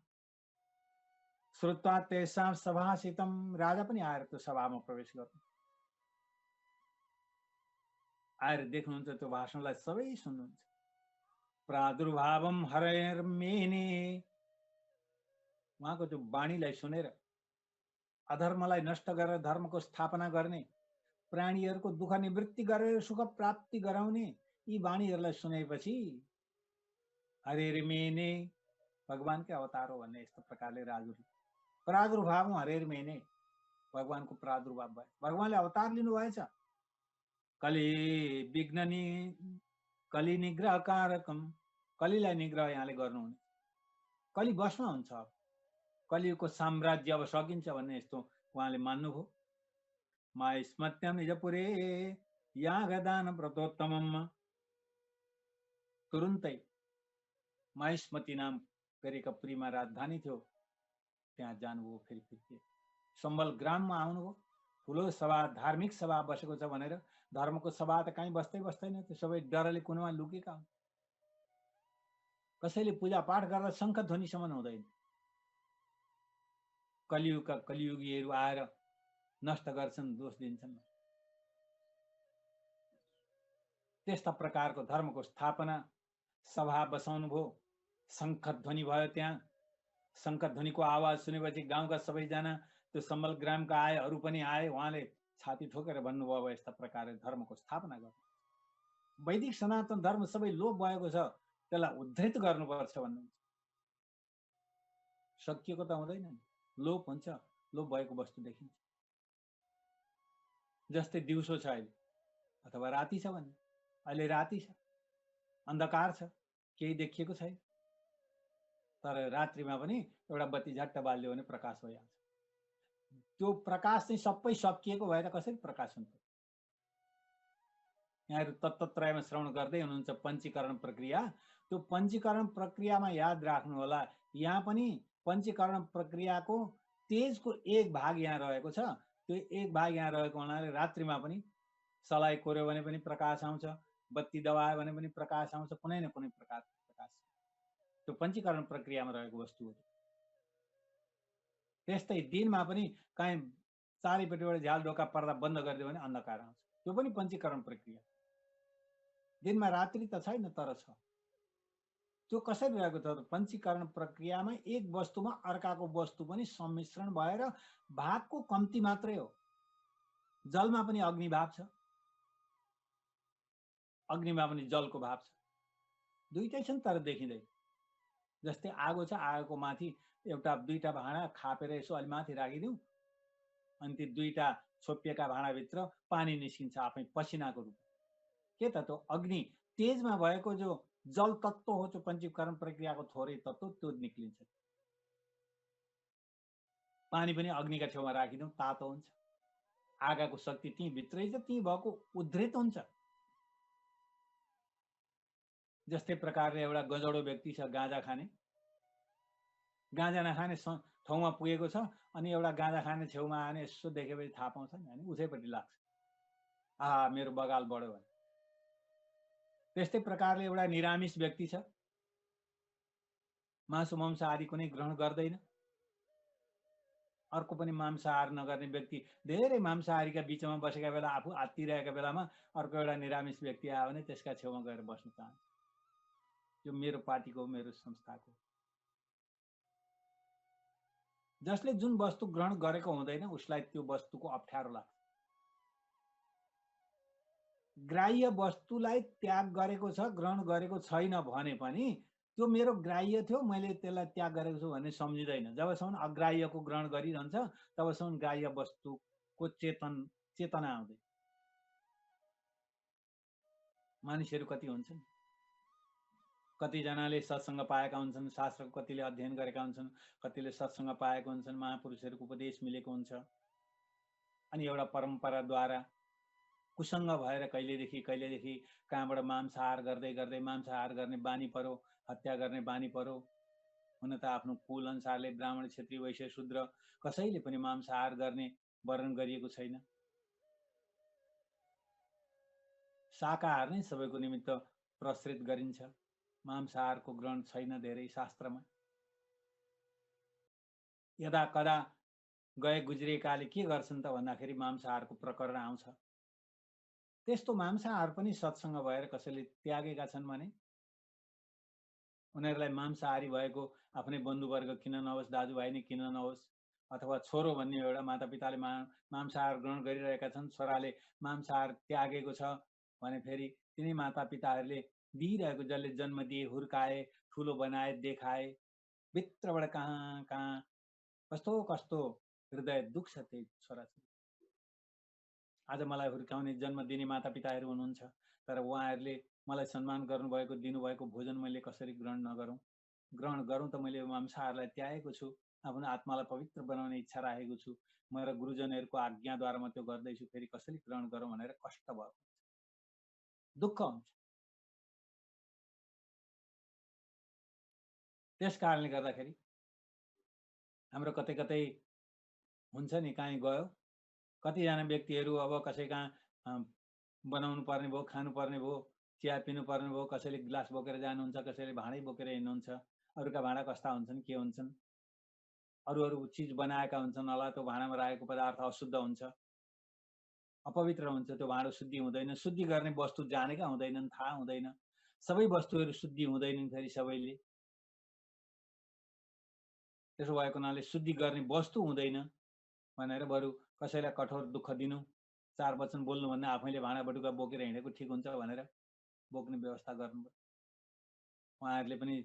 श्रुत्वा तेषां सभासितम, राजा पनि आएर त्यो सभामा प्रवेश गर्नु, आएर देख्नुहुन्छ त्यो भाषणलाई सबै सुन्नुहुन्छ। प्रादुर्भावम हरैर्मेने, उहाँको त्यो वाणीलाई सुनेर अधर्मलाई नष्ट गरेर धर्मको स्थापना गर्ने, प्राणीहरूको दुःख निवृत्ति गरेर सुख प्राप्ति गराउने यी वाणीहरूलाई सुनेपछि हरेर्मेने, भगवानकै अवतार हो भन्ने यस्तो प्रकारले प्रादुर्भाव हरेरमै नै भगवानको प्रादुर्भाव भयो। भगवानले अवतार लिनुभएछ। कलि विघ्न कलि निग्रह कारकम, कलिलाई निग्रह यहाँले गर्नुहुने, कलि बस्न हुन्छ। कलियुगको साम्राज्य अब सकिन्छ भन्ने यस्तो उहाँले मान्नुभयो। मा स्मत्यम निजपुरे यागदान व्रतोत्तमम, तुरुन्तै माहिष्मती नाम गरेका पुरीमा राजधानी थियो, त्यहाँ जानुभयो। फेरि सम्बल ग्राममा आउनुभयो। ठुलो सभा, धार्मिक सभा बसेको छ भनेर, धर्मको सभा त कहीँ बस्दैन, त्यो सबै डरले कुनामा लुकेका हुन्। कसैले पूजा पाठ गर्दा शङ्ख ध्वनिसम्म हुँदैन। कलियुगका कलियुगीहरू आएर नष्ट गर्छन्, दोष दिन्छन्। त्यस्ता प्रकारको धर्मको स्थापना सभा बसाउनु भयो। शङ्ख ध्वनि भयो। त्यहाँ शङ्ख ध्वनिको आवाज सुनेपछि गाउँका सबैजना त्यो सम्बल ग्रामका आए, अरू पनि आए। उहाँले छाती ठोकेर भन्नुभयो, अब यस्ता प्रकारले धर्मको स्थापना गर्नु। वैदिक सनातन धर्म सबै लोप भएको छ, त्यसलाई उद्धृत गर्नुपर्छ भन्नुहुन्छ। सकिएको त हुँदैन, लोप हुन्छ। लोप भएको वस्तु देखिन्छ। जस्तै दिउँसो छ अहिले अथवा राति छ भने, अहिले राति छ, अन्धकार छ, केही देखिएको छैन। तर रात्रिमा पनि एउटा बत्ती झट्ट बाल्यो भने प्रकाश भइहाल्छ। त्यो प्रकाश चाहिँ सबै सकिएको भएर कसरी प्रकाश हुन्छ? यहाँहरू तत्त्वत्रयमा श्रवण गर्दै हुनुहुन्छ पञ्चीकरण प्रक्रिया। त्यो पञ्चीकरण प्रक्रियामा याद राख्नु होला, यहाँ पनि पञ्चीकरण प्रक्रियाको तेजको एक भाग यहाँ रहेको छ। त्यो एक भाग यहाँ रहेको हुनाले रात्रिमा पनि सलाई कोर्यो भने पनि प्रकाश आउँछ, बत्ती दबायो भने पनि प्रकाश आउँछ, कुनै न कुनै प्रकारको प्रकाश। त्यो पञ्चीकरण प्रक्रियामा रहेको वस्तु हो। त्यस्तै दिनमा पनि कहीँ चारैपट्टिबाट झ्याल ढोका पर्दा बन्द गरिदियो भने अन्धकार आउँछ। त्यो पनि पञ्चीकरण प्रक्रिया। दिनमा रात्रि त छैन, तर छ। त्यो कसरी रहेको छ? पञ्चीकरण प्रक्रियामा एक वस्तुमा अर्काको वस्तु पनि सम्मिश्रण भएर भागको कम्ती मात्रै हो। जलमा पनि अग्नि भाव छ, अग्निमा पनि जलको भाव छ। दुईटै छन् तर देखिँदैन। जस्तै आगो छ, आगोको माथि एउटा दुईटा भाँडा खापेर यसो अलि माथि राखिदिउँ, अनि ती दुईटा छोपिएका भाँडाभित्र पानी निस्किन्छ आफै पसिनाको रूपमा। के त त्यो अग्नि तेजमा भएको जो जल तत्त्व हो, त्यो पञ्चीकरण प्रक्रियाको थोरै तत्त्व, त्यो निक्लिन्छ। पानी पनि अग्निका छेउमा राखिदिउँ, तातो हुन्छ। आगाको शक्ति त्यहीँ भित्रै छ, त्यहीँ भएको उद्धृत हुन्छ। जस्तै प्रकारले एउटा गजडो व्यक्ति छ, गाँजा खाने, गाँजा नखाने ठाउँमा पुगेको छ, अनि एउटा गाँजा खाने छेउमा आने यसो देखेपछि थाहा पाउँछ नि, अनि उसैपट्टि लाग्छ, आहा मेरो बगाल बढ्यो भने। त्यस्तै प्रकारले एउटा निरामिष व्यक्ति छ, मासु मांसाहारी कुनै ग्रहण गर्दैन। अर्को पनि मांसाहार नगर्ने व्यक्ति, धेरै मांसाहारीका बिचमा बसेका बेला आफू आत्तिरहेका बेलामा अर्को एउटा निरामिष व्यक्ति आयो भने त्यसका छेउमा गएर बस्न चाहन्छ। यो मेरो पार्टीको, मेरो संस्थाको। जसले जुन वस्तु ग्रहण गरेको हुँदैन उसलाई त्यो वस्तुको अप्ठ्यारो लाग्छ। ग्राह्य वस्तुलाई त्याग गरेको छ, ग्रहण गरेको छैन भने पनि त्यो मेरो ग्राह्य थियो, मैले त्यसलाई त्याग गरेको छु भन्ने सम्झिँदैन। जबसम्म अग्राह्यको ग्रहण गरिरहन्छ तबसम्म ग्राह्य वस्तुको चेतना आउँदैन। मानिसहरू कति हुन्छन्, कतिजनाले सत्सङ्ग पाएका हुन्छन्, शास्त्रको कतिले अध्ययन गरेका हुन्छन्, कतिले सत्सङ्ग पाएका हुन्छन्, महापुरुषहरूको उपदेश मिलेको हुन्छ, अनि एउटा परम्पराद्वारा कुसङ्ग भएर कहिलेदेखि कहाँबाट मांसाहार गर्दै गर्दै मांसाहार गर्ने बानी पर्यो, हत्या गर्ने बानी पर्यो। हुन त आफ्नो कुल अनुसारले ब्राह्मण, क्षेत्रीय, वैश्य, शूद्र कसैले पनि मांसाहार गर्ने वर्णन गरिएको छैन। शाकाहार नै सबैको निमित्त प्रसृत गरिन्छ। मांसाहारको ग्रहण छैन धेरै शास्त्रमा। यदा कदा गए गुज्रिएकाले के गर्छन् त भन्दाखेरि मांसाहारको प्रकरण आउँछ। त्यस्तो मांसाहार पनि सत्सङ्ग भएर कसैले त्यागेका छन् भने उनीहरूलाई मांसाहारी भएको आफ्नै बन्धुवर्ग किन नहोस्, दाजुभाइ नै किन नहोस्, अथवा छोरो भन्ने एउटा मातापिताले मांसाहार ग्रहण गरिरहेका छन्, छोराले मांसाहार त्यागेको छ भने फेरि तिनै मातापिताहरूले दिइरहेको, जसले जन्म दिए, हुर्काए, ठुलो बनाए, देखाए, भित्रबाट कहाँ कहाँ कस्तो कस्तो हृदय दुख्छ त्यही छोराछोरी। आज मलाई हुर्काउने जन्म दिने मातापिताहरू हुनुहुन्छ, तर उहाँहरूले मलाई सम्मान गर्नुभएको दिनुभएको भोजन मैले कसरी ग्रहण नगरौँ? ग्रहण गरौँ त मैले मांसाहारलाई त्यागेको छु, आफ्नो आत्मालाई पवित्र बनाउने इच्छा राखेको छु, म र गुरुजनहरूको आज्ञाद्वारा म त्यो गर्दैछु, फेरि कसरी ग्रहण गरौँ भनेर कष्ट भयो, दुःख हुन्छ। त्यस कारणले गर्दाखेरि हाम्रो कतै कतै हुन्छ नि, कहीँ गयो कतिजना व्यक्तिहरू अब कसै कहाँ बनाउनु पर्ने भयो, खानु पर्ने भयो, चिया पिनु पर्ने भयो, कसैले ग्लास बोकेर जानुहुन्छ, कसैले भाँडै बोकेर हिँड्नुहुन्छ। अरूका भाँडा कस्ता हुन्छन्, के हुन्छन्, अरू अरू चिज बनाएका हुन्छन् होला, त्यो भाँडामा राखेको पदार्थ अशुद्ध हुन्छ, अपवित्र हुन्छ, त्यो भाँडो शुद्धि हुँदैन, शुद्धि गर्ने वस्तु जानेका हुँदैनन्, थाहा हुँदैन, सबै वस्तुहरू शुद्धि हुँदैनन् फेरि सबैले। त्यसो भएको हुनाले शुद्धि गर्ने वस्तु हुँदैन भनेर बरु कसैलाई कठोर दुःख दिनु, 4 वचन बोल्नुभन्दा आफैले भाँडा बटुका बोकेर हिँडेको ठिक हुन्छ भनेर बोक्ने व्यवस्था गर्नुभयो। उहाँहरूले पनि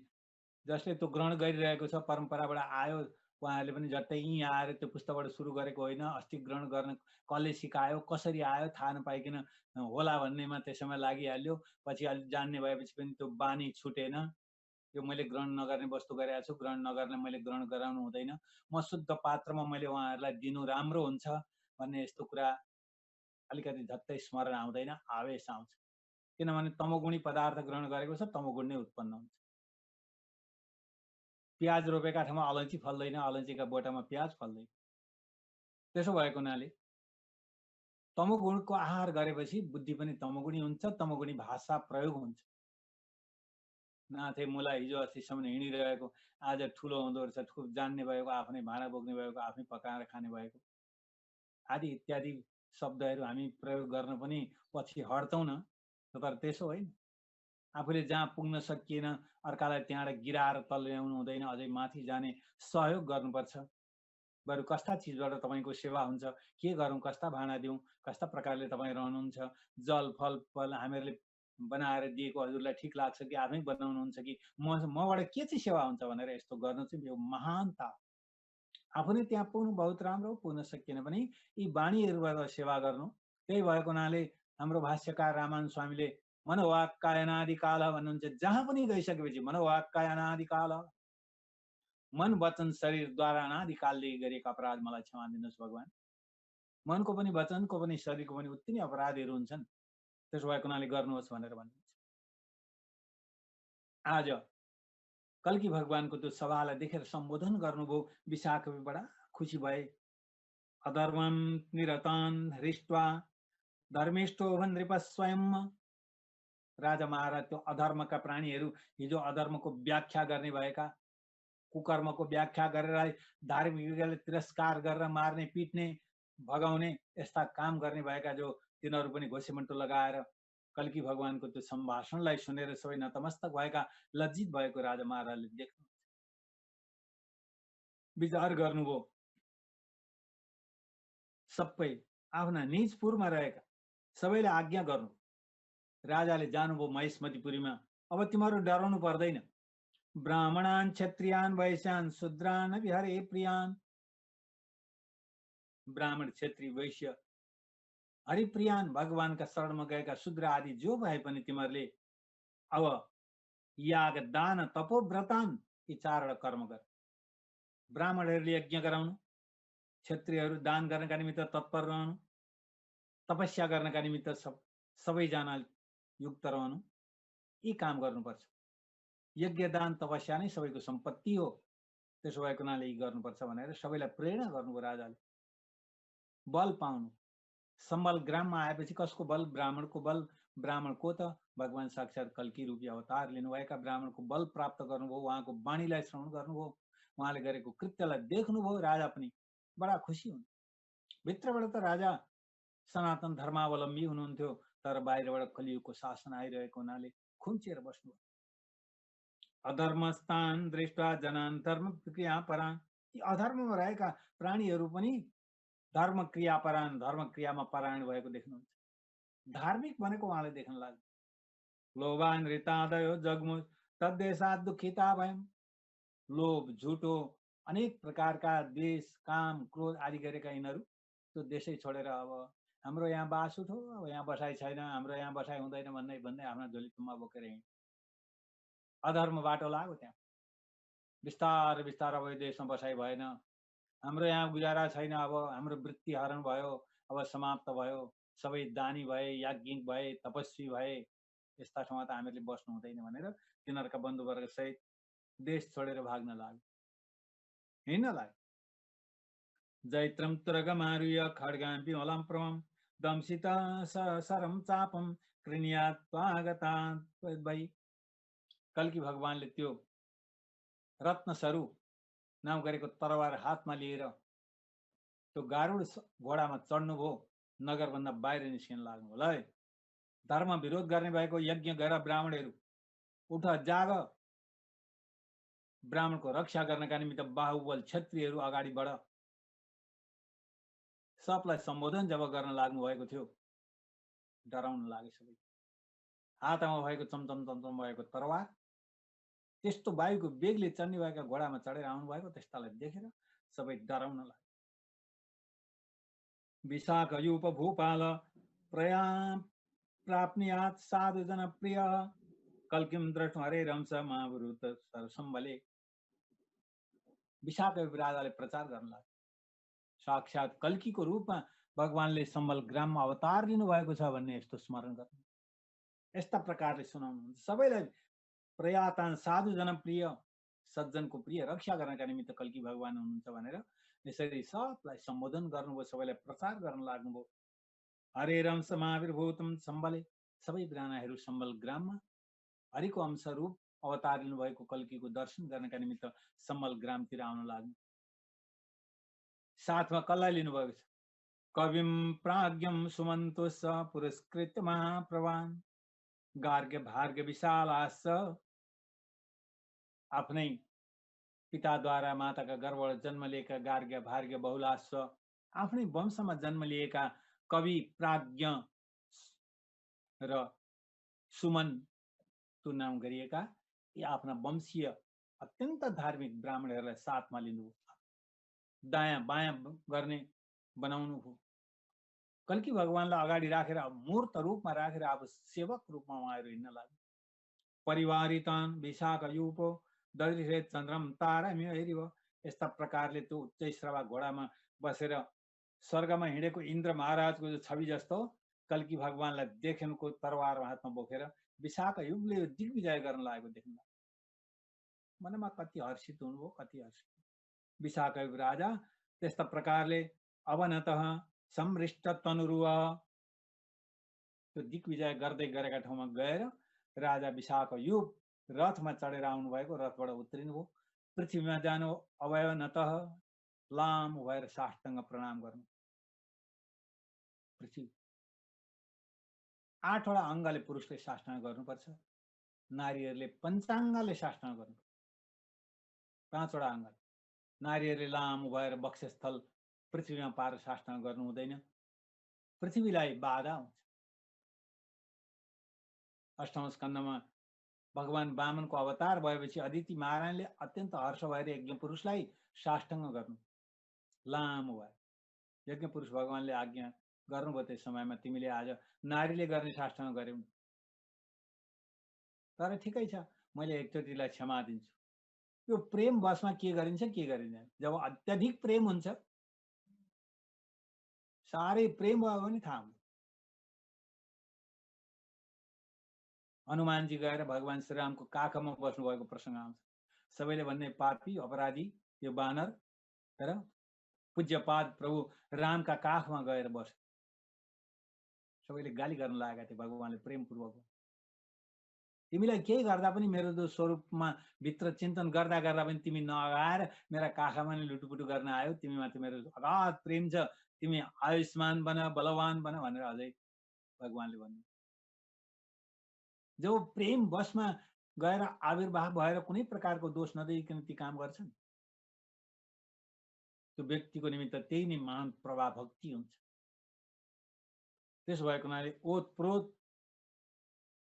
जसले त्यो ग्रहण गरिरहेको छ परम्पराबाट आयो, उहाँहरूले पनि झट्टै यहीँ आएर त्यो पुस्तकबाट सुरु गरेको होइन, अस्ति ग्रहण गर्न कसले सिकायो, कसरी आयो थाहा नपाइकन होला भन्नेमा त्यसैमा लागिहाल्यो। पछि अलिक जान्ने भएपछि पनि त्यो बानी छुटेन। यो मैले ग्रहण नगर्ने वस्तु गरेको छु, ग्रहण नगर्ने मैले ग्रहण गराउनु हुँदैन, म शुद्ध पात्रमा मैले उहाँहरूलाई दिनु राम्रो हुन्छ भन्ने यस्तो कुरा अलिकति झट्टै स्मरण आउँदैन, आवेश आउँछ। किनभने तमोगुणी पदार्थ ग्रहण गरेको छ, तमोगुण नै उत्पन्न हुन्छ। प्याज रोपेका ठाउँमा अलैँची फल्दैन, अलैँचीका बोटामा प्याज फल्दैन। त्यसो भएको हुनाले तमोगुणको आहार गरेपछि बुद्धि पनि तमोगुणी हुन्छ, तमोगुणी भाषा प्रयोग हुन्छ। नाथे मुला हिजो अस्तिसम्म हिँडिरहेको आज ठुलो हुँदो रहेछ, जान्ने भएको, आफ्नै भाँडा बोक्ने भएको, आफै पकाएर खाने भएको आदि इत्यादि शब्दहरू हामी प्रयोग गर्न पनि पछि हट्छौँ न। तर त्यसो होइन, आफूले जहाँ पुग्न सकिएन अर्कालाई त्यहाँबाट गिराएर तल ल्याउनु हुँदैन, अझै माथि जाने सहयोग गर्नुपर्छ। बरु कस्ता चिजबाट तपाईँको सेवा हुन्छ, के गरौँ, कस्ता भाँडा दिउँ, कस्ता प्रकारले तपाईँ रहनुहुन्छ, जल फल हामीहरूले बनाएर दिएको हजुरलाई ठिक लाग्छ कि आफै बनाउनुहुन्छ कि मबाट के चाहिँ सेवा हुन्छ भनेर यस्तो गर्नु चाहिँ यो महानता। आफू नै त्यहाँ पुग्नु बहुत राम्रो, पुग्न सकिएन भने यी वाणीहरूबाट सेवा गर्नु। त्यही भएको हुनाले हाम्रो भाष्यकार रामान स्वामीले मनोवाक्काय अनादिकाल भन्नुहुन्छ, जहाँ पनि गइसकेपछि मनोवाक्काय अनादिकाल, मन वचन शरीरद्वारा अनादिकालले गरेको अपराध मलाई क्षमा दिनुहोस् भगवान। मनको पनि वचनको पनि शरीरको पनि उति नै अपराधहरू हुन्छन्, त्यसो भएको हुनाले गर्नुहोस् भनेर भन्नुहुन्छ। आज कल्की भगवानको त्यो सभालाई देखेर सम्बोधन गर्नुभयो, विशाखा बडा खुसी भए। अधर्मम निरतान हृष्ट्वा धर्मिष्ठो नृप स्वयं। राजा महाराज त्यो अधर्मका प्राणीहरू, हिजो अधर्मको व्याख्या गर्ने भएका, कुकर्मको व्याख्या गरेर धार्मिकले तिरस्कार गरेर मार्ने, पिट्ने, भगाउने यस्ता काम गर्ने भएका जो तिनीहरू पनि घोसेमन्टो लगाएर कल्की भगवानको त्यो सम्भाषणलाई सुनेर सबै नतमस्तक भएका, लज्जित भएको राजा महाराजले देख्नु, विचार गर्नुभयो। सबै आफ्ना निजपुरमा रहेका सबैले आज्ञा गर्नु। राजाले जानुभयो महेशमतीपुरीमा। अब तिमीहरू डराउनु पर्दैन। ब्राह्मणान क्षत्रियान वैश्यान शूद्रान विहरे प्रियान। ब्राह्मण क्षेत्री वैश्य हरिप्रियान, भगवानका शरणमा गएका शूद्र आदि जो भए पनि तिमीहरूले अब याग दान तपोव्रतान यी 4 वटा कर्म गर। ब्राह्मणहरूले यज्ञ गराउनु, क्षत्रियहरू दान गर्नका निमित्त तत्पर रहनु, तपस्या गर्नका निमित्त सबैजना युक्त रहनु, यी काम गर्नुपर्छ। यज्ञ दान तपस्या नै सबैको सम्पत्ति हो, त्यसो भएको हुनाले यी गर्नुपर्छ भनेर सबैलाई प्रेरणा गर्नुभयो राजाले। बल पाउनु, सम्बल ग्राममा आएपछि कसको बल? ब्राह्मणको बल। ब्राह्मण को त? भगवान साक्षात् कल्की रूपी अवतार लिनुभएका ब्राह्मणको बल प्राप्त गर्नुभयो, उहाँको वाणीलाई श्रवण गर्नुभयो, उहाँले गरेको कृत्यलाई देख्नुभयो। राजा पनि बडा खुसी हुन्। भित्रबाट त राजा सनातन धर्मावलम्बी हुनुहुन्थ्यो, तर बाहिरबाट कलियुगको शासन आइरहेको हुनाले खुम्चिएर बस्नुभयो। अधर्मस्तान दृष्टा जनान धर्म क्रियापरान, यी अधर्ममा रहेका प्राणीहरू पनि धर्म क्रियापरायण, धर्म क्रियामा परायण भएको देख्नुहुन्छ। धार्मिक भनेको उहाँले देख्न लाग्यो। लोभान ऋतादयो जगमु तद्देशात् दुःखिता भयम। लोभ, झुटो, अनेक प्रकारका द्वेष, काम, क्रोध आदि गरेका यिनीहरू त्यो देशै छोडेर अब हाम्रो यहाँ बास उठो, अब यहाँ बसाइ छैन, हाम्रो यहाँ बसाइ हुँदैन भन्दै भन्दै आफ्ना झोली तुम्बा बोकेर हिँड्यो। अधर्म बाटो लाग्यो त्यहाँ। बिस्तारै बिस्तारै अब यो देशमा बसाइ भएन, हाम्रो यहाँ गुजारा छैन, अब हाम्रो वृत्ति हरण भयो, अब समाप्त भयो, सबै दानी भए, याज्ञिक भए, तपस्वी भए, यस्ता ठाउँमा त हामीहरूले बस्नु हुँदैन भनेर तिनीहरूका बन्धुवर्ग सहित देश छोडेर भाग्न लाग्यो, हिँड्न लाग्यो। जैत्रम तुरगमारुह्य खड्गां विमलं प्रमं दंसिता सरम चापम कृण्यात् त्वागतात् वै। कल्की भगवानले त्यो रत्न स्वरूप नाम गरेको तरवार हातमा लिएर त्यो गारुड घोडामा चढ्नुभयो, नगरभन्दा बाहिर निस्किन लाग्नु होला। है धर्म विरोध गर्ने भएको यज्ञ गर ब्राह्मणहरू, उठ जाग, ब्राह्मणको रक्षा गर्नका निमित्त बाहुबल क्षत्रियहरू अगाडि बढ। सबलाई सम्बोधन जब गर्न लाग्नु भएको थियो, डराउन लागे सबै। हातमा भएको चमचम चमचम भएको तरवार, त्यस्तो वायुको वेगले चढ्ने भएका घोडामा चढेर आउनु भएको त्यस्तालाई देखेर सबै डराउन लागे। विशाख युप भूपाल प्रया प्राप्नुयात् साधु जनप्रिय कल्किम द्रष्टुं हरे रंस महाभूत सरसम्बले। विशाख राजाले प्रचार गर्न लाग्यो, साक्षात कल्कीको रूपमा भगवानले सम्बल ग्राममा अवतार लिनुभएको छ भन्ने यस्तो स्मरण गर्नु, यस्ता प्रकारले सुनाउनुहुन्छ सबैलाई। प्रयातान साधु जनप्रिय, सज्जनको प्रिय रक्षा गर्नका निमित्त कल्की भगवान हुनुहुन्छ भनेर यसरी सबलाई सम्बोधन गर्नुभयो, सबैलाई प्रचार गर्न लाग्नुभयो। हरे रंस महावीरभूतम सम्बले, सबै प्राणीहरू सम्बल ग्राममा हरिको अंश रूप अवतार लिनुभएको कल्कीको दर्शन गर्नका निमित्त सम्बल ग्रामतिर आउन लाग्नु। साथमा कसलाई लिनुभएको छ? कविम प्राज्ञम सुमन्तोष पुरस्कृत महाप्रवान गार्ग्य भार्ग्य विशालास, आफ्नै पिताद्वारा माताका गर्भबाट जन्म लिएका गार्ग्य भार्ग्य बहुलाश्व, आफ्नै वंशमा जन्म लिएका कवि प्राज्ञ र सुमन तो नाम गरिएका यी आफ्ना वंशीय अत्यन्त धार्मिक ब्राह्मणहरूलाई साथमा लिनुभयो, दायाँ बायाँ गर्ने बनाउनु हो। कल्की भगवानलाई अगाडि राखेर मूर्त रूपमा राखेर अब सेवक रूपमा उहाँहरू हिँड्न लाग्यो। परिवारितान विशाख युपो दरिसे चन्द्रम तारामी हेरिव, यस्ता प्रकारले त्यो उच्च श्रवा घोडामा बसेर स्वर्गमा हिँडेको इन्द्र महाराजको छवि जस्तो कल्की भगवानलाई देखेनको तरवार हातमा बोकेर विशाख युगले दिग्विजय गर्न लागेको देख्नु। मनमा कति हर्षित हुनुभयो, कति हर्षित। विशाख युग राजा त्यस्ता प्रकारले अवनतः समृष्ट तनुरुव, त्यो दिग्विजय गर्दै गरेका ठाउँमा गएर राजा विशाख युग रथमा चढेर आउनु भएको, रथबाट उत्रिनु भयो, पृथ्वीमा जानु, अवनतः लामो भएर साष्टाङ्ग प्रणाम गर्नु। पृथ्वी 8वटा अङ्गले पुरुषले साष्टाङ्ग गर्नुपर्छ, नारीहरूले पञ्चाङ्गले साष्टाङ्ग गर्नु। 5वटा अङ्गले नारीहरूले लामो भएर वक्षस्थल पृथ्वीमा पार साष्टाङ्ग गर्नु हुँदैन, पृथ्वीलाई बाधा हुन्छ। अष्टम स्कन्धमा भगवान वामनको अवतार भएपछि अदिति महारानीले अत्यन्त हर्ष भएर यज्ञ पुरुषलाई साष्टाङ्ग गर्नु लामो भयो। यज्ञ पुरुष भगवानले आज्ञा गर्नुभयो त्यस समयमा, तिमीले आज नारीले गर्ने साष्टाङ्ग गर्यौ, तर ठिकै छ, मैले एकचोटिलाई क्षमा दिन्छु। यो प्रेम बसमा के गरिन्छ के गरिँदैन, जब अत्यधिक प्रेम हुन्छ, साह्रै प्रेम भयो भने थाहा हुन्छ। हनुमानजी गएर भगवान श्रीरामको काखमा बस्नु भएको प्रसङ्ग आउँछ। सबैले भन्ने पापी अपराधी यो बानर, तर पूज्यपाद प्रभु रामका काखमा गएर बस्यो। सबैले गाली गर्न लागेका थिए, भगवानले प्रेमपूर्वक तिमीलाई केही गर्दा पनि मेरो जो स्वरूपमा भित्र चिन्तन गर्दा गर्दा पनि तिमी नआएर मेरा काखमा नै लुटुपुटु गर्न आयो, तिमीमाथि मेरो अगाध प्रेम छ, तिमी आयुष्मान बन, बलवान बन भनेर अझै भगवानले भन्नु। जब प्रेम बसमा गएर आविर्भाव भएर कुनै प्रकारको दोष नदेखिकन ती काम गर्छन्, त्यो व्यक्तिको निमित्त त्यही नै महान प्रभाव भक्ति हुन्छ। त्यसो भएको हुनाले ओत प्रोत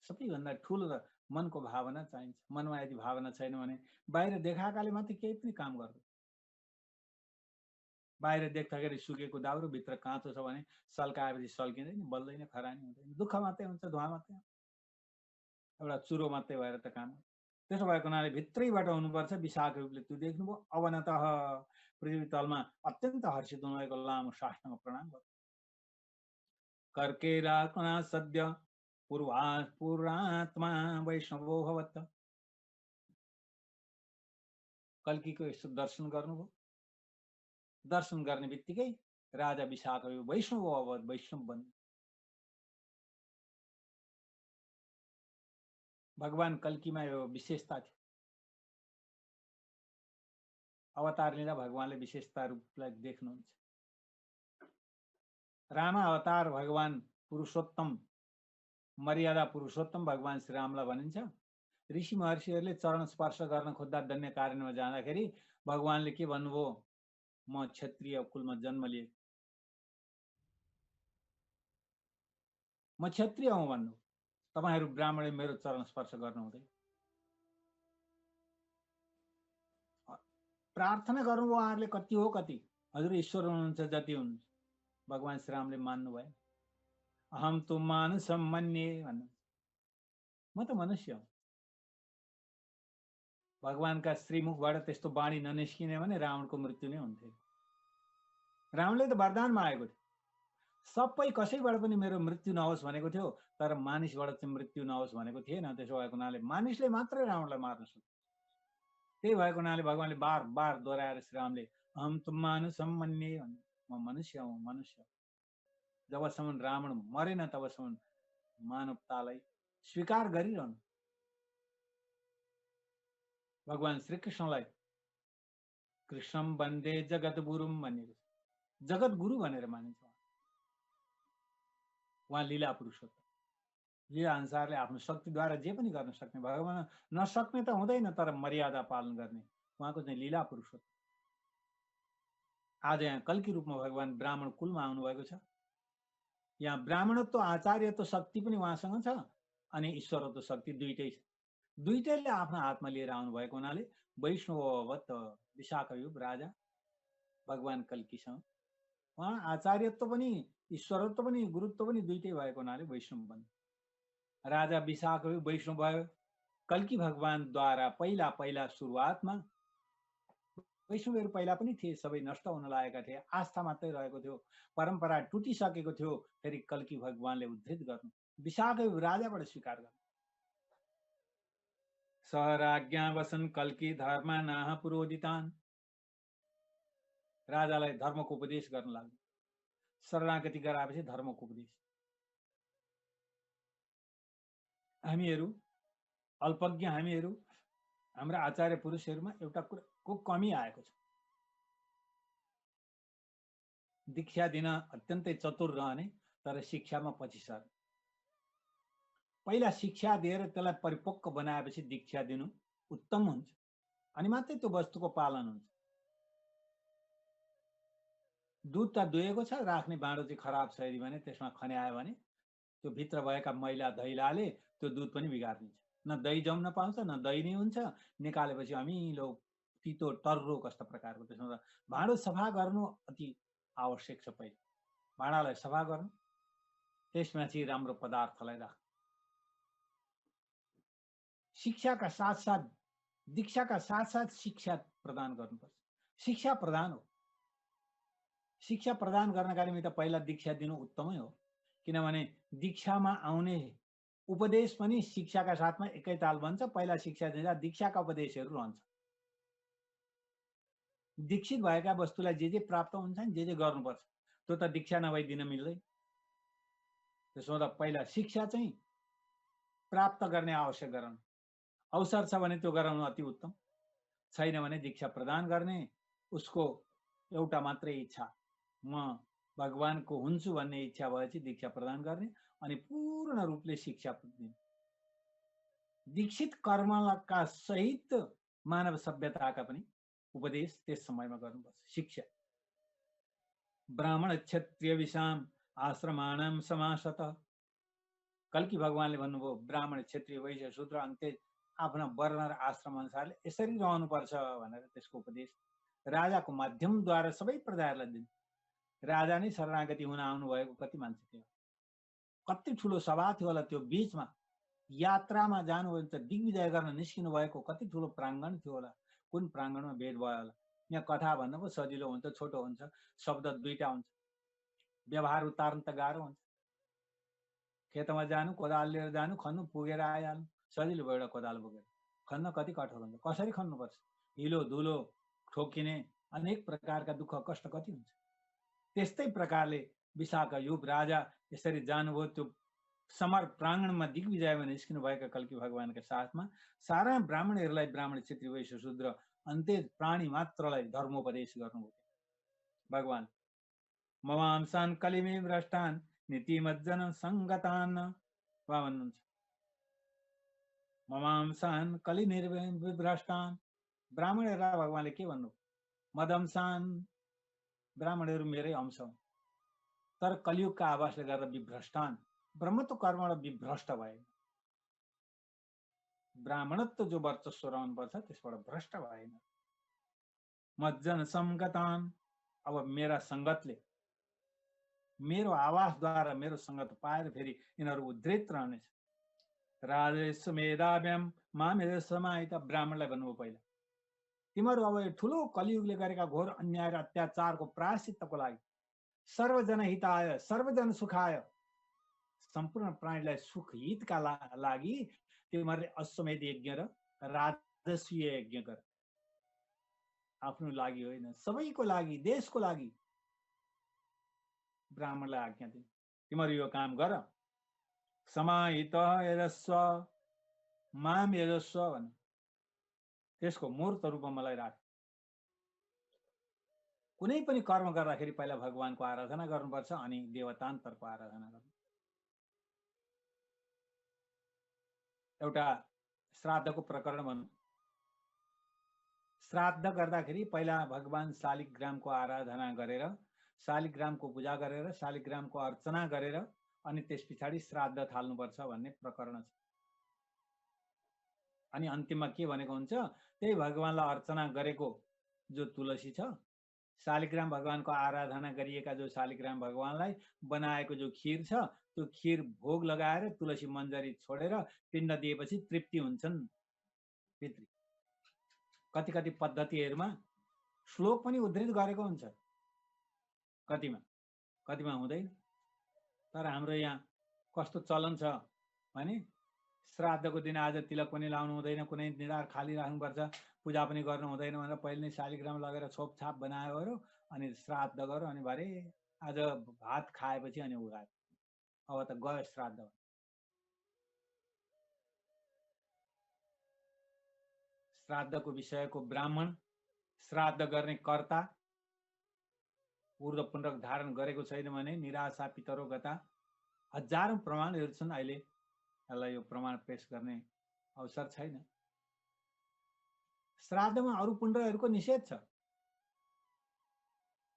सबैभन्दा ठुलो र मनको भावना चाहिन्छ। मनमा यदि भावना छैन भने बाहिर देखाएकाले मात्रै केही पनि काम गर्दैन। बाहिर देख्दाखेरि सुकेको दाउरो भित्र काँचो छ भने सल्काएपछि सल्किँदैन, बल्दैन, खरानी हुँदैन, दुःख मात्रै हुन्छ, धुवा मात्रै, एउटा चुरो मात्रै भएर त काम। त्यसो भएको हुनाले भित्रैबाट हुनुपर्छ विशाख रूपले त्यो देख्नुभयो। अवनतः पृथ्वी तलमा अत्यन्त हर्षित हुनुभएको लामो साष्टाङ्ग प्रणाम गर्नु। कर्के राकना सद्य पुरात्मा वैष्णवो भवत्। कल्कीको यस्तो दर्शन गर्नुभयो। दर्शन गर्ने बित्तिकै राजा विशाख वैष्णव अवध, वैष्णव बन्नु। भगवान कल्कीमा यो विशेषता थियो। अवतार लिँदा भगवानले विशेषता रूपलाई देख्नुहुन्छ। रामा अवतार भगवान पुरुषोत्तम, मर्यादा पुरुषोत्तम भगवान श्री रामलाई भनिन्छ। ऋषि महर्षिहरूले चरण स्पर्श गर्न खोज्दा दन्य कार्यमा जाँदाखेरि भगवानले के भन्नुभयो? म क्षत्रिय कुलमा जन्म लिए, म क्षत्रिय हुँ भन्नु, तपाईहरू ब्राह्मणले मेरो चरण स्पर्श गर्नु हुँदैन। प्रार्थना गर्नुभयो उहाँहरूले, कति हो कति, हजुर ईश्वर हुनुहुन्छ, जति हुनुहुन्छ। भगवान श्री रामले मान्नु भयो। अहम तु मानुषम मन्ये भन्नु, म त मनुष्य हुँ। भगवानका श्रीमुखबाट त्यस्तो बाणी ननिस्किने भने रावणको मृत्यु नै हुन्थ्यो। रावणले त वरदान मागेको थियो, सबै कसैबाट पनि मेरो मृत्यु नहोस् भनेको थियो, तर मानिसबाट चाहिँ मृत्यु नहोस् भनेको थिएन। त्यसो भएको हुनाले मानिसले मात्रै रावणलाई मार्न सक्छ। त्यही भएको हुनाले भगवानले बार बार दोहोऱ्याएर श्रीरामले अहम तु मानुषम मन्ये भन्नु, म मनुष्य हुँ, मनुष्य। जबसम्म रावण मरेन तबसम्म मानवतालाई स्वीकार गरिरहनु। भगवान श्रीकृष्णलाई कृष्णम वन्दे जगत गुरुम भनिएको छ। जगत गुरु भनेर मानिन्छ। उहाँ लीला पुरुषोत्तम, लीला अनुसारले आफ्नो शक्तिद्वारा जे पनि गर्न सक्ने। भगवान नसक्ने त हुँदैन, तर मर्यादा पालन गर्ने उहाँको चाहिँ लीला पुरुषोत्तम। आज यहाँ कल्की रूपमा भगवान ब्राह्मण कुलमा आउनुभएको छ। यहाँ ब्राह्मणत्व, आचार्यत्व शक्ति पनि उहाँसँग छ अनि ईश्वरत्व शक्ति दुईटै छ। दुईटैले आफ्नो हातमा लिएर आउनु भएको हुनाले वैष्णववत विशाखयुग राजा भगवान कल्कीसँग उहाँ आचार्यत्व पनि, ईश्वरत्व पनि, गुरुत्व पनि दुईटै भएको हुनाले वैष्णव बन्नु। राजा विशाखयुग वैष्णव भयो। कल्की भगवानद्वारा पहिला पहिला सुरुवातमा वैष्णवहरू पहिला पनि थिए, सबै नष्ट हुन लागेका थिए, आस्था मात्रै रहेको थियो, परम्परा टुटिसकेको थियो। फेरि कल्की भगवानले उद्धृत गर्नु, विशाखयुग राजाबाट स्वीकार गर्नु। सहराज्ञा वसन कल्की धर्मनाः पुरोदितान्। राजालाई धर्मको उपदेश गर्न लाग्यो। शरणागति गराएपछि धर्मको उपदेश। हामीहरू अल्पज्ञ, हामीहरू हाम्रा आचार्य पुरुषहरूमा एउटा कुराको कमी आएको छ। दीक्षा दिन अत्यन्तै चतुर रहने, तर शिक्षामा पछि सर। पहिला शिक्षा दिएर त्यसलाई परिपक्व बनाएपछि दीक्षा दिनु उत्तम हुन्छ, अनि मात्रै त्यो वस्तुको पालन हुन्छ। दुध त दुहेको छ, राख्ने भाँडो चाहिँ खराब छ यदि भने त्यसमा खन्यायो भने त्यो भित्र भएका मैला दैलाले त्यो दुध पनि बिगारिदिन्छ। न दही जम्न पाउँछ, न दही नै हुन्छ, निकालेपछि अमिलो तितो टर्रो कस्तो प्रकारको। त्यसमा भाँडो सफा गर्नु अति आवश्यक छ। पहिला भाँडालाई सफा गर्नु, त्यसमाथि राम्रो पदार्थलाई राख्नु। शिक्षाका साथसाथ, दीक्षाका साथसाथ शिक्षा प्रदान गर्नुपर्छ। शिक्षा प्रदान हो। शिक्षा प्रदान गर्नका निमित्त पहिला दीक्षा दिनु उत्तमै हो, किनभने दीक्षामा आउने उपदेश पनि शिक्षाका साथमा एकैताल बन्छ। पहिला शिक्षा दिँदा दीक्षाका उपदेशहरू रहन्छ। दीक्षित भएका वस्तुलाई जे प्राप्त हुन्छ नि, जे गर्नुपर्छ, त्यो त दीक्षा नभई दिन मिल्दैन। त्यसो हुँदा पहिला शिक्षा चाहिँ प्राप्त गर्ने आवश्यक गराउनु, अवसर छ भने त्यो गराउनु अति उत्तम, छैन भने दीक्षा प्रदान गर्ने। उसको एउटा मात्रै इच्छा, म भगवानको हुन्छु भन्ने इच्छा भएपछि दीक्षा प्रदान गर्ने अनि पूर्ण रूपले शिक्षा दिने। दीक्षित कर्मका सहित मानव सभ्यताका पनि उपदेश त्यस समयमा गर्नुपर्छ। शिक्षा ब्राह्मण क्षत्रिय विषाम आश्रमाणाम समासत। कल्की भगवानले भन्नुभयो ब्राह्मण, क्षत्रिय, वैश्य, शूद्र अनि त्यस आफ्ना वर्ण र आश्रम अनुसारले यसरी रहनुपर्छ भनेर त्यसको उपदेश राजाको माध्यमद्वारा सबै प्रजाहरूलाई दिन्छ। राजा नै शरणागति हुन आउनुभएको कति मान्छे थियो, कति ठुलो सभा थियो होला, त्यो बीचमा यात्रामा जानुभयो त दिग्विजय गर्न निस्किनु भएको कति ठुलो प्राङ्गण थियो होला, कुन प्राङ्गणमा भेद भयो होला। यहाँ कथा भन्नु पो सजिलो हुन्छ, छोटो हुन्छ, शब्द दुईटा हुन्छ, व्यवहार उतार्न त गाह्रो हुन्छ। खेतमा जानु, कोदाल लिएर जानु, खन्नु, पुगेर आइहाल्नु, सजिलो भयो एउटा कोदाल बोकेर। खन्न कति कठोर हुन्छ, कसरी खन्नुपर्छ, हिलो धुलो ठोकिने अनेक प्रकारका दुःख कष्ट कति हुन्छ। त्यस्तै प्रकारले विशाखा युग राजा यसरी जानुभयो त्यो समर प्राङ्गणमा दिग्विजयमा निस्किनु भएका कल्की भगवानका साथमा सारा ब्राह्मणहरूलाई, ब्राह्मण, क्षत्रिय, वैश्य, शूद्र अन्त्य प्राणी मात्रलाई धर्मोपदेश गर्नुभयो भगवान। ममांसान कलिमे भ्रष्टान नीतिमज्जन सङ्गतान भन्नुहुन्छ। ममांसान कलिनिर्भ्रष्टान, ब्राह्मणहरूलाई भगवानले के भन्नु, मदंसान ब्राह्मणहरू मेरै अंश हुन्, तर कलियुगका आवासले गर्दा विभ्रष्टान, ब्रह्मत्व कर्मबाट विभ्रष्ट भए, ब्राह्मणत्व जो वर्चस्व रहनुपर्छ त्यसबाट भ्रष्ट भएन। मज्जन संगतान, अब मेरा संगतले, मेरो आवासद्वारा मेरो संगत पाएर फेरि यिनीहरू उद्धृत रहनेछ। राजेश मेधाव्याम मामेर समाहित, ब्राह्मणलाई भन्नुभयो पहिला, तिमीहरू अब ठुलो कलियुगले गरेका घोर अन्याय र अत्याचारको प्रायश्चित्तको लागि, सर्वजन हिताय सर्वजन सुखाय, सम्पूर्ण प्राणीलाई सुख हितका लागि तिमीहरूले अश्वमेध यज्ञ र राजस्वीय यज्ञ गर। आफ्नो लागि होइन, सबैको लागि, देशको लागि ब्राह्मणलाई आज्ञा दिनु, तिमीहरू यो काम गर। समाहित यजस्व माम यजस्व भन, त्यसको मूर्त रूपमा मलाई राख। कुनै पनि कर्म गर्दाखेरि पहिला भगवानको आराधना गर्नुपर्छ, अनि देवतान्तरको आराधना गर्नु। एउटा श्राद्धको प्रकरण भनौँ। श्राद्ध गर्दाखेरि पहिला भगवान शालिग्रामको आराधना गरेर, शालिग्रामको पूजा गरेर, शालिग्रामको अर्चना गरेर अनि त्यस पछाडि श्राद्ध थाल्नुपर्छ भन्ने प्रकरण छ। अनि अन्तिममा के भनेको हुन्छ, त्यही भगवानलाई अर्चना गरेको जो तुलसी छ, शालिग्राम भगवानको आराधना गरिएका जो शालिग्राम भगवानलाई बनाएको जो खीर छ, त्यो खीर भोग लगाएर तुलसी मन्जरी छोडेर पिण्ड दिएपछि तृप्ति हुन्छन् पितृ। कति कति पद्धतिहरूमा श्लोक पनि उद्धृत गरेको हुन्छ, कतिमा कतिमा हुँदैन। तर हाम्रो यहाँ कस्तो चलन छ भने श्राद्धको दिन आज तिलक पनि लाउनु हुँदैन, कुनै निधार खाली राख्नुपर्छ, पूजा पनि गर्नु हुँदैन भनेर पहिले नै शालिग्राम लगेर छोपछाप बनायो अनि श्राद्ध गर्यो, अनि भरे आज भात खाएपछि अनि उगायो, अब त गयो श्राद्ध। श्राद्धको विषयको ब्राह्मण, श्राद्ध गर्ने कर्ता ऊर्ध्व पुण्ड्रक धारण गरेको छैन भने निराशा पितरो गता, हजारौं प्रमाणहरू छन्। अहिले यसलाई यो प्रमाण पेश गर्ने अवसर छैन। श्राद्धमा अरू पुण्ड्रहरूको निषेध छ,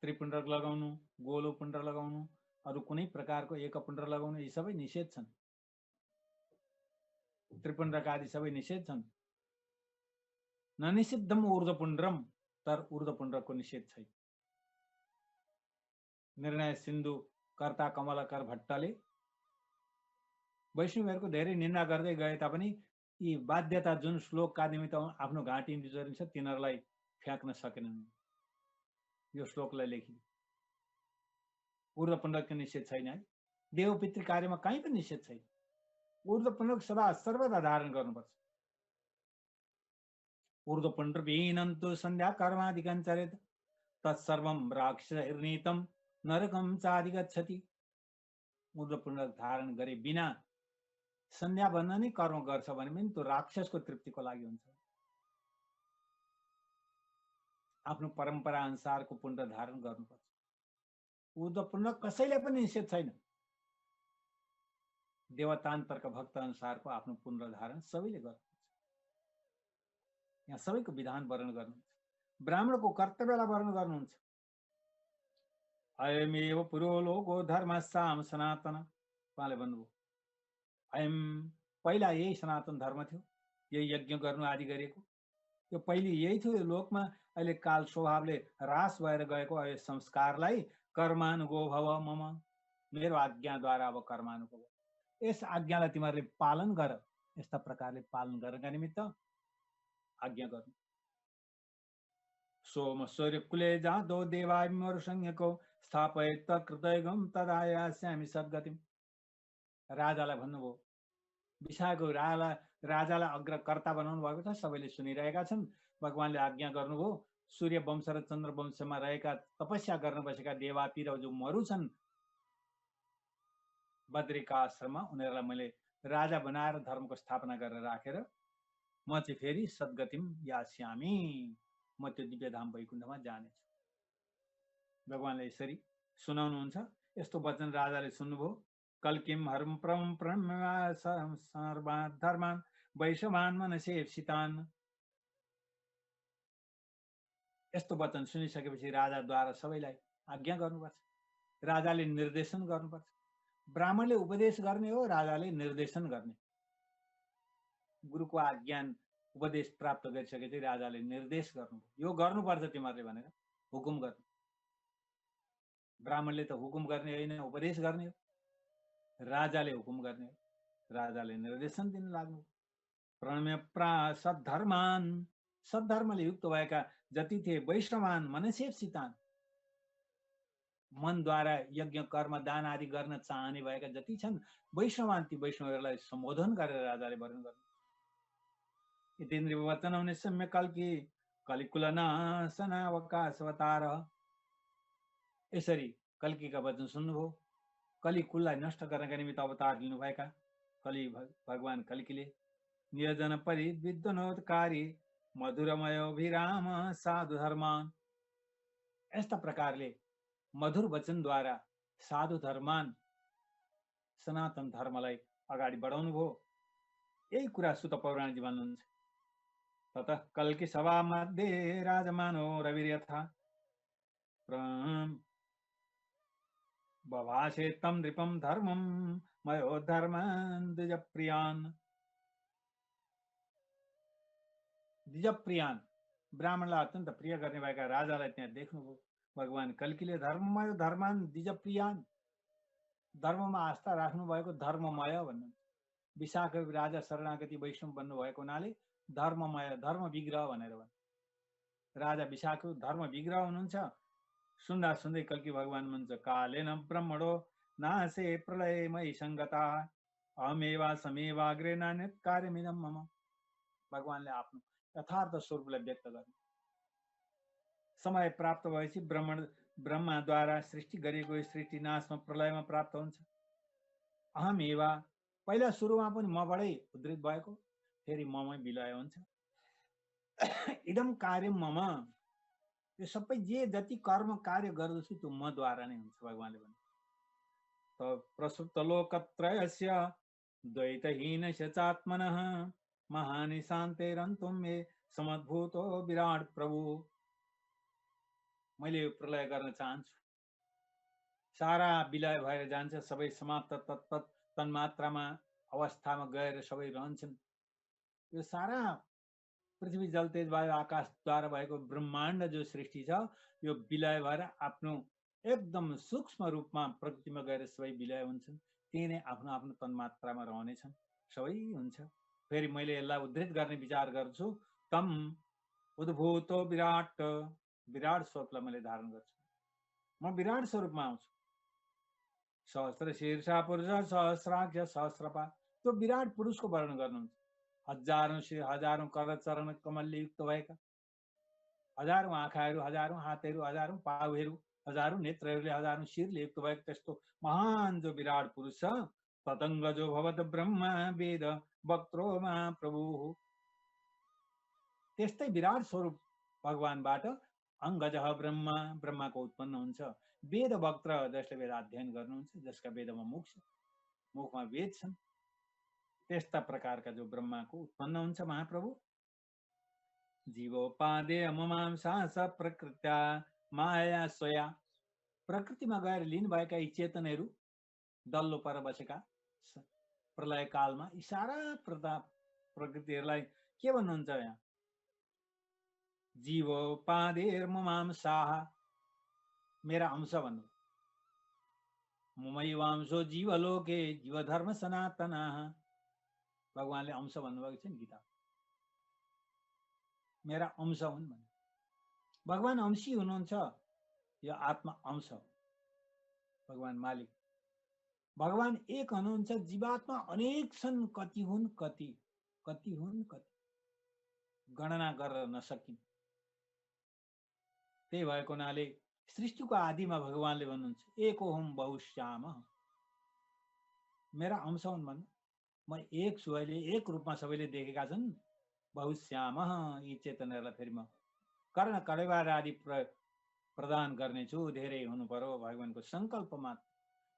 त्रिपुण्ड्रक लगाउनु, गोलो पुण्ड्र लगाउनु, अरू कुनै प्रकारको एक पुण्ड्र लगाउनु, यी सबै निषेध छन्। त्रिपुण्ड्रक आदि सबै निषेध छन्। ननिषिद्धम ऊर्ध्वपुण्ड्रम, तर ऊर्ध्वपुण्ड्रको निषेध छैन। निर्णय सिन्धु कर्ता कमलाकर भट्टले वैष्णवहरूको धेरै निन्दा गर्दै गए तापनि यी बाध्यता जुन श्लोकका निमित्त आफ्नो घाँटी बिजोरिन्छ तिनीहरूलाई फ्याँक्न सकेनन्। यो श्लोकलाई लेखि ऊर्ध्वपुण्ड्रको निषेध छैन है, देवपितृ कार्यमा कहीँ पनि निषेध छैन। ऊर्ध्वपुण्ड्रक सदा सर्वदा धारण गर्नुपर्छ। ऊर्ध्वपुण्ड्रविहीनन्तु सन्ध्या कर्मादिकं चरेत् तत्सर्वं राक्षसैर्नीतं नरकं चाधिगच्छति। ऊर्ध्वपुण्ड्रक धारण गरे बिना सन्ध्या बन्न नै कर्म गर्छ भने पनि त्यो राक्षसको तृप्तिको लागि हुन्छ। आफ्नो परम्परा अनुसारको पुण्ड धारण गर्नुपर्छ। ऊर्ध्वपुण्ड्रक कसैले पनि निषेध छैन। देवतान्तरका भक्त अनुसारको आफ्नो पुण्ड धारण सबैले गर्नुपर्छ। यहाँ सबैको विधान वर्णन गर्नुहुन्छ, ब्राह्मणको कर्तव्यलाई वर्णन गर्नुहुन्छ। अयमेव पुरो लोको धर्मस्साम सनातन, उहाँले भन्नुभयो अयम पहिला यही सनातन धर्म थियो, यही यज्ञ गर्नु आदि गरेको यो पहिले यही थियो यो लोकमा। अहिले काल स्वभावले ह्रास भएर गएको यो संस्कारलाई कर्मानुगो भव मम, मेरो आज्ञाद्वारा अब कर्मानुगो भव, यस आज्ञालाई तिमीहरूले पालन गर, यस्ता प्रकारले पालन गर्नका निमित्त आज्ञा गर्नु। सोम सूर्य कुले जादो देवाय संज्ञको स्थापयत कृतयुगम तदायास्यामि सद्गतिम। राजालाई भन्नुभयो, विशाखको राजालाई अग्रकर्ता बनाउनु भएको छ, सबैले सुनिरहेका छन्। भगवानले आज्ञा गर्नुभयो, सूर्य वंश र चन्द्र वंशमा रहेका तपस्या गर्न बसेका देवाती र जो मरु छन् बद्रिका आश्रममा, उनीहरूलाई मैले राजा बनाएर धर्मको स्थापना गरेर राखेर म चाहिँ फेरि सद्गतिम यास्यामि, म त्यो दिव्यधाम वैकुण्ठमा जानेछु। भगवानले यसरी सुनाउनुहुन्छ। यस्तो वचन राजाले सुन्नुभयो। कल्किम हरम प्रम धर्मान वैश्वान मनसेप्सितान। यस्तो वचन सुनिसकेपछि राजाद्वारा सबैलाई आज्ञा गर्नुपर्छ, राजाले निर्देशन गर्नुपर्छ। ब्राह्मणले उपदेश गर्ने हो, राजाले निर्देशन गर्ने। गुरुको आज्ञा उपदेश प्राप्त गरिसकेपछि राजाले निर्देश गर्नु, यो गर्नुपर्छ तिमीहरूले भनेर हुकुम गर्नु। ब्राह्मणले त हुकुम गर्ने होइन, उपदेश गर्ने हो, राजाले हुकुम गर्ने हो, राजाले निर्देशन दिन लाग्नु। प्रणम्य सद्धर्मान, सद्धर्मले युक्त भएका जति थिए वैष्णवान मनसेप्सितान, मनद्वारा यज्ञ कर्म दान आदि गर्न चाहने भएका जति छन् वैष्णवान, ती वैष्णवहरूलाई सम्बोधन गरेर राजाले वर्णन गर्नु। इतिन्द्रिवचन निशम्य कल्कि कलिकुलनाशनावकाशवतार। यसरी कल्कीका वचन सुन्नुभयो। कलिकुललाई नष्ट गर्नका निमित्त अवतार लिनुभएका कलि भगवान कल्कीले नियोजन परिविद्वनोत्कारी मधुरमयोभिराम साधु धर्मान, यस्ता प्रकारले मधुर वचनद्वारा साधु धर्मान सनातन धर्मलाई अगाडि बढाउनु भयो। यही कुरा सुत पौराणिकजी भन्नुहुन्छ। ततः कल्की सभा मध्ये राजमानो रविर्यथा बभाषे तम नृपम धर्मम मयो धर्मान द्विजप्रियान। द्विजप्रियान, ब्राह्मणलाई अत्यन्त प्रिय गर्ने भएका राजालाई त्यहाँ देख्नुभयो। भगवान कल्कीले धर्ममय धर्मान द्विजप्रियान, धर्ममा आस्था राख्नु भएको धर्ममय भन्नुहुन्छ। विशाख राजा शरणागति वैष्णव बन्नु भएको हुनाले धर्ममय, धर्म विग्रह भनेर भन्छ। राजा विशाख धर्म विग्रह हुनुहुन्छ। सुन्दा सुन्दै कल्की भगवान भन्छ, कालेन ब्रह्मणो नासे प्रलयमयी संगता अहमेवा समेवाग्रे नान्यत् कार्यमिदं मम। भगवानले आफ्नो यथार्थ स्वरूपलाई व्यक्त गर्नु। समय प्राप्त भएपछि ब्रह्माद्वारा सृष्टि गरिएको सृष्टि नाशमा प्रलयमा प्राप्त हुन्छ। अहमेवा, पहिला सुरुमा पनि मबाटै उद्धृत भएको, फेरि ममै विलय हुन्छ। इदम कार्य मम, यो सबै जे जति कर्म कार्य गर्दछु त्यो मद्वारा नै हुन्छ भगवानले भन्नु। त प्रसुप्त लोकत्रयस्य द्वैतहीनस्य चात्मनः महानि शान्तिरन्तुं मे समद्भूतो विराट प्रभु। मैले यो प्रलय गर्न चाहन्छु, सारा विलय भएर जान्छ, सबै समाप्त तत्पत तन्मात्रामा अवस्थामा गएर सबै रहन्छन्। यो सारा पृथ्वी जल तेज वायु आकाशद्वारा भएको ब्रह्माण्ड जो सृष्टि छ यो विलय भएर आफ्नो एकदम सूक्ष्म रूपमा प्रकृतिमा गएर सबै विलय हुन्छन्। त्यही नै आफ्नो आफ्नो तन्मात्रामा रहनेछन्, सबै हुन्छ। फेरि मैले यसलाई उद्धृत गर्ने विचार गर्छु। तम उद्भूतो विराट, विराट स्वरूपलाई मैले धारण गर्छु, म विराट स्वरूपमा आउँछु। सहस्र शीर्षा पुरुष सहस्राक्ष सहस्रपा, त्यो विराट पुरुषको वर्णन गर्नुहुन्छ। हजारौं कर चरण कमलले युक्त भएका, हजारौं आँखाहरू, हजारौं हातहरू, हजारौं पाउहरू, हजारौं नेत्रहरूले, हजारौं शिरले युक्त भएको त्यस्तो महान जो विराट पुरुष छ, ततङ्ग जो भवत ब्रह्मा वेद वक्त्रो महाप्रभु, त्यस्तै विराट स्वरूप भगवानबाट अङ्गज ब्रह्मा, ब्रह्माको उत्पन्न हुन्छ। वेद वक्त्र, जसले वेद अध्ययन गर्नुहुन्छ, जसका वेदमा मुख छ, मुखमा वेद छन्, त्यस्ता प्रकारका जो ब्रह्माको उत्पन्न हुन्छ महाप्रभु। जीवोपादे ममांसास प्रकृत्या माया स्वया, प्रकृतिमा गएर लिनुभएका यी चेतनहरू, डल्लो पर बसेका प्रलय कालमा यी सारा प्रकृतिहरूलाई के भन्नुहुन्छ यहाँ? जीवो पादेर्ममाम साहा, मेरा अंश भन्नु। ममैवांशो जीवलोके जीवधर्म सनातना, भगवानले अंश भन्नुभएको छ नि गीता। मेरा अंश हुन् भन्नु। भगवान अंशी हुनुहुन्छ, यो आत्मा अंश हो। भगवान मालिक, भगवान एक हुनुहुन्छ, जीवात्मा अनेक छन्, कति हुन् कति, कति हुन् कति, गणना गरेर नसकिन्। त्यही भएको हुनाले सृष्टिको आदिमा भगवानले भन्नुहुन्छ एको हुम बहुश्याम, मेरा अंश हुन् भन्नु। म एक छु, अहिले एक रूपमा सबैले देखेका छन्। बहुश्याम, यी चेतनाहरूलाई फेरि म कर्ण कलेवार आदि प्रदान गर्नेछु। धेरै हुनु पर्यो भगवानको सङ्कल्प मात्र,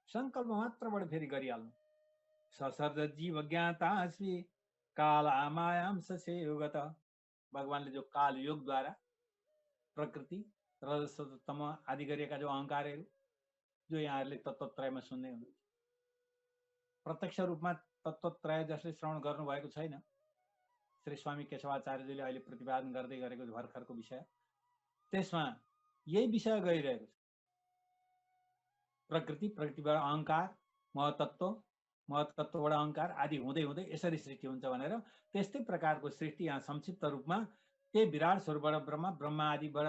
सङ्कल्प मात्रबाट फेरि गरिहाल्नु। ससर्ज जीव ज्ञाता श्री काल मायाम ससेयुगत, भगवानले जो काल योगद्वारा प्रकृति रजस तम आदि गरिएका जो अहङ्कारहरू, जो यहाँहरूले तत्त्वत्रयमा सुन्दै हुनुहुन्छ, प्रत्यक्ष रूपमा तत्त्वत्रय जसले श्रवण गर्नुभएको छैन, श्री स्वामी केशवाचार्यजीले अहिले प्रतिपादन गर्दै गरेको भर्खरको विषय, त्यसमा यही विषय गइरहेको छ। प्रकृति, प्रकृतिबाट अहङ्कार, महतत्व, महतत्वबाट अहङ्कार आदि हुँदै हुँदै यसरी सृष्टि हुन्छ भनेर, त्यस्तै प्रकारको सृष्टि यहाँ संक्षिप्त रूपमा त्यही विराट स्वरूपबाट ब्रह्मा, ब्रह्मा आदिबाट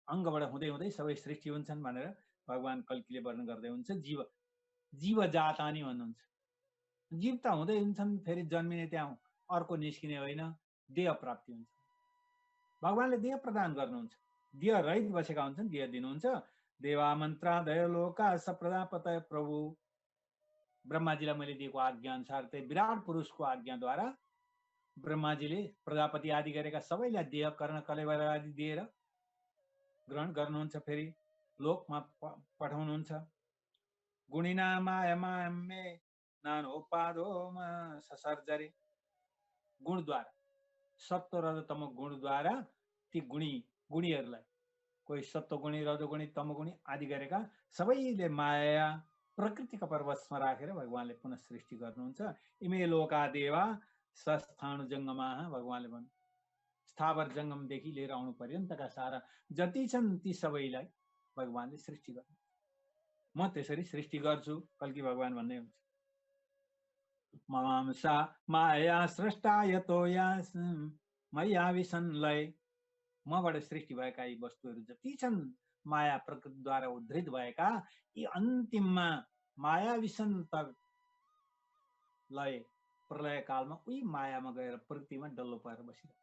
अङ्गबाट हुँदै हुँदै सबै सृष्टि हुन्छन् भनेर भगवान कल्कीले वर्णन गर्दै हुन्छ। जीव जातानी भन्नुहुन्छ। जीव त हुँदै हुन्छन्, फेरि जन्मिने त्यहाँ अर्को निस्किने होइन, देह प्राप्ति हुन्छ। भगवानले देह प्रदान गर्नुहुन्छ, देह रहित बसेका हुन्छन्, देह दिनुहुन्छ। देवा मन्त्रादय लोका सप्रजापतय प्रभु, ब्रह्माजीलाई मैले दिएको आज्ञा अनुसार त्यही विराट पुरुषको आज्ञाद्वारा ब्रह्माजीले प्रजापति आदि गरेका सबैलाई देह कर्ण कलेवर आदि दिएर ग्रहण गर्नुहुन्छ, फेरि लोकमा पठाउनुहुन्छ। गुणिना मायामे नानोपादोमा ससर्जरे, गुणद्वारा, सत्व रजतम गुणद्वारा ती गुणीहरूलाई, कोही सत्वगुणी, रजोगुणी, तमगुणी आदि गरेका सबैले माया प्रकृतिका पर्वतमा राखेर भगवानले पुनः सृष्टि गर्नुहुन्छ। इमे लोका देवा सस्थाणु जङ्गमा, भगवानले भन्नु स्थावर जङ्गमदेखि लिएर आउनु पर्यन्तका सारा जति छन् ती सबैलाई भगवानले सृष्टि गर्नु। म त्यसरी सृष्टि गर्छु, कल्की भगवान भन्दै हुन्छ। ममांसा माया स्रष्टा यतो यास मया विसनलय, मबाट सृष्टि भएका यी वस्तुहरू जति छन् माया प्रकृतिद्वारा उद्धृत भएका, यी अन्तिममा माया विसन लय प्रलय कालमा उही मायामा गएर प्रकृतिमा डल्लो पाएर बसिरह,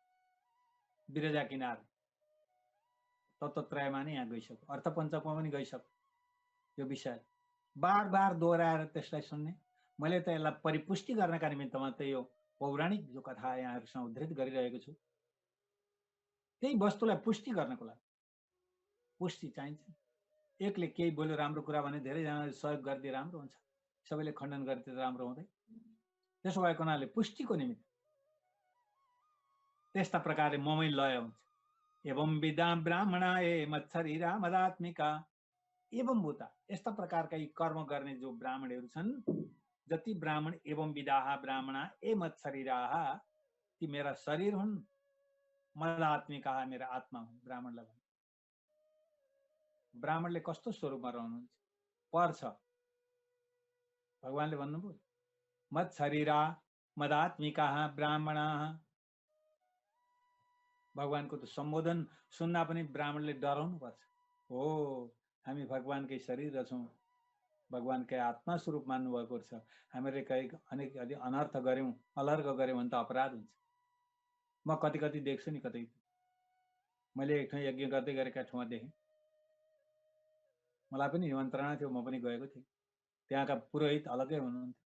विरजा किनार तत्त्वत्रयमा नै यहाँ गइसक्यो, अर्थपञ्चकमा पनि गइसक्यो। यो विषय बार बार दोहोऱ्याएर त्यसलाई सुन्ने, मैले त यसलाई परिपुष्टि गर्नका निमित्त मात्रै यो पौराणिक जो कथा यहाँहरूसँग उद्धृत गरिरहेको छु, त्यही वस्तुलाई पुष्टि गर्नको लागि पुष्टि चाहिन्छ। एकले केही बोल्यो राम्रो कुरा भने धेरैजनाले सहयोग गरिदिए राम्रो हुन्छ, सबैले खण्डन गरिदिए राम्रो हुँदै। त्यसो भएको हुनाले पुष्टिको निमित्त त्यस्ता प्रकारले ममै लय हुन्छ। एवं विदा ब्राह्मणा ए मत्सरीरा मदात्मिका, एवं भूता, यस्ता प्रकारका यी कर्म गर्ने जो ब्राह्मणहरू छन्, जति ब्राह्मण, एवं विदाहा ब्राह्मणा ए मत्सरीराः, ती मेरा शरीर हुन्, मदात्मिका मेरा आत्मा हुन्। ब्राह्मणलाई भन्नु, ब्राह्मणले कस्तो स्वरूपमा रहनुहुन्छ पर्छ, भगवानले भन्नुभयो मत्सरीरा मदात्मिका ब्राह्मणा। भगवानको त सम्बोधन सुन्दा पनि ब्राह्मणले डराउनु पर्छ। हो, हामी भगवानकै शरीर छौँ, भगवानकै आत्मा स्वरूप मान्नुभएको छ, हामीले अनेक अनर्थ गऱ्यौँ, अलर्घ गऱ्यौँ भने त अपराध हुन्छ। म कति कति देख्छु नि, कतै मैले एक ठाउँ यज्ञ गर्दै गरेका ठाउँमा देखेँ, मलाई पनि निमन्त्रणा थियो, म पनि गएको थिएँ। त्यहाँका पुरोहित अलग्गै हुनुहुन्थ्यो,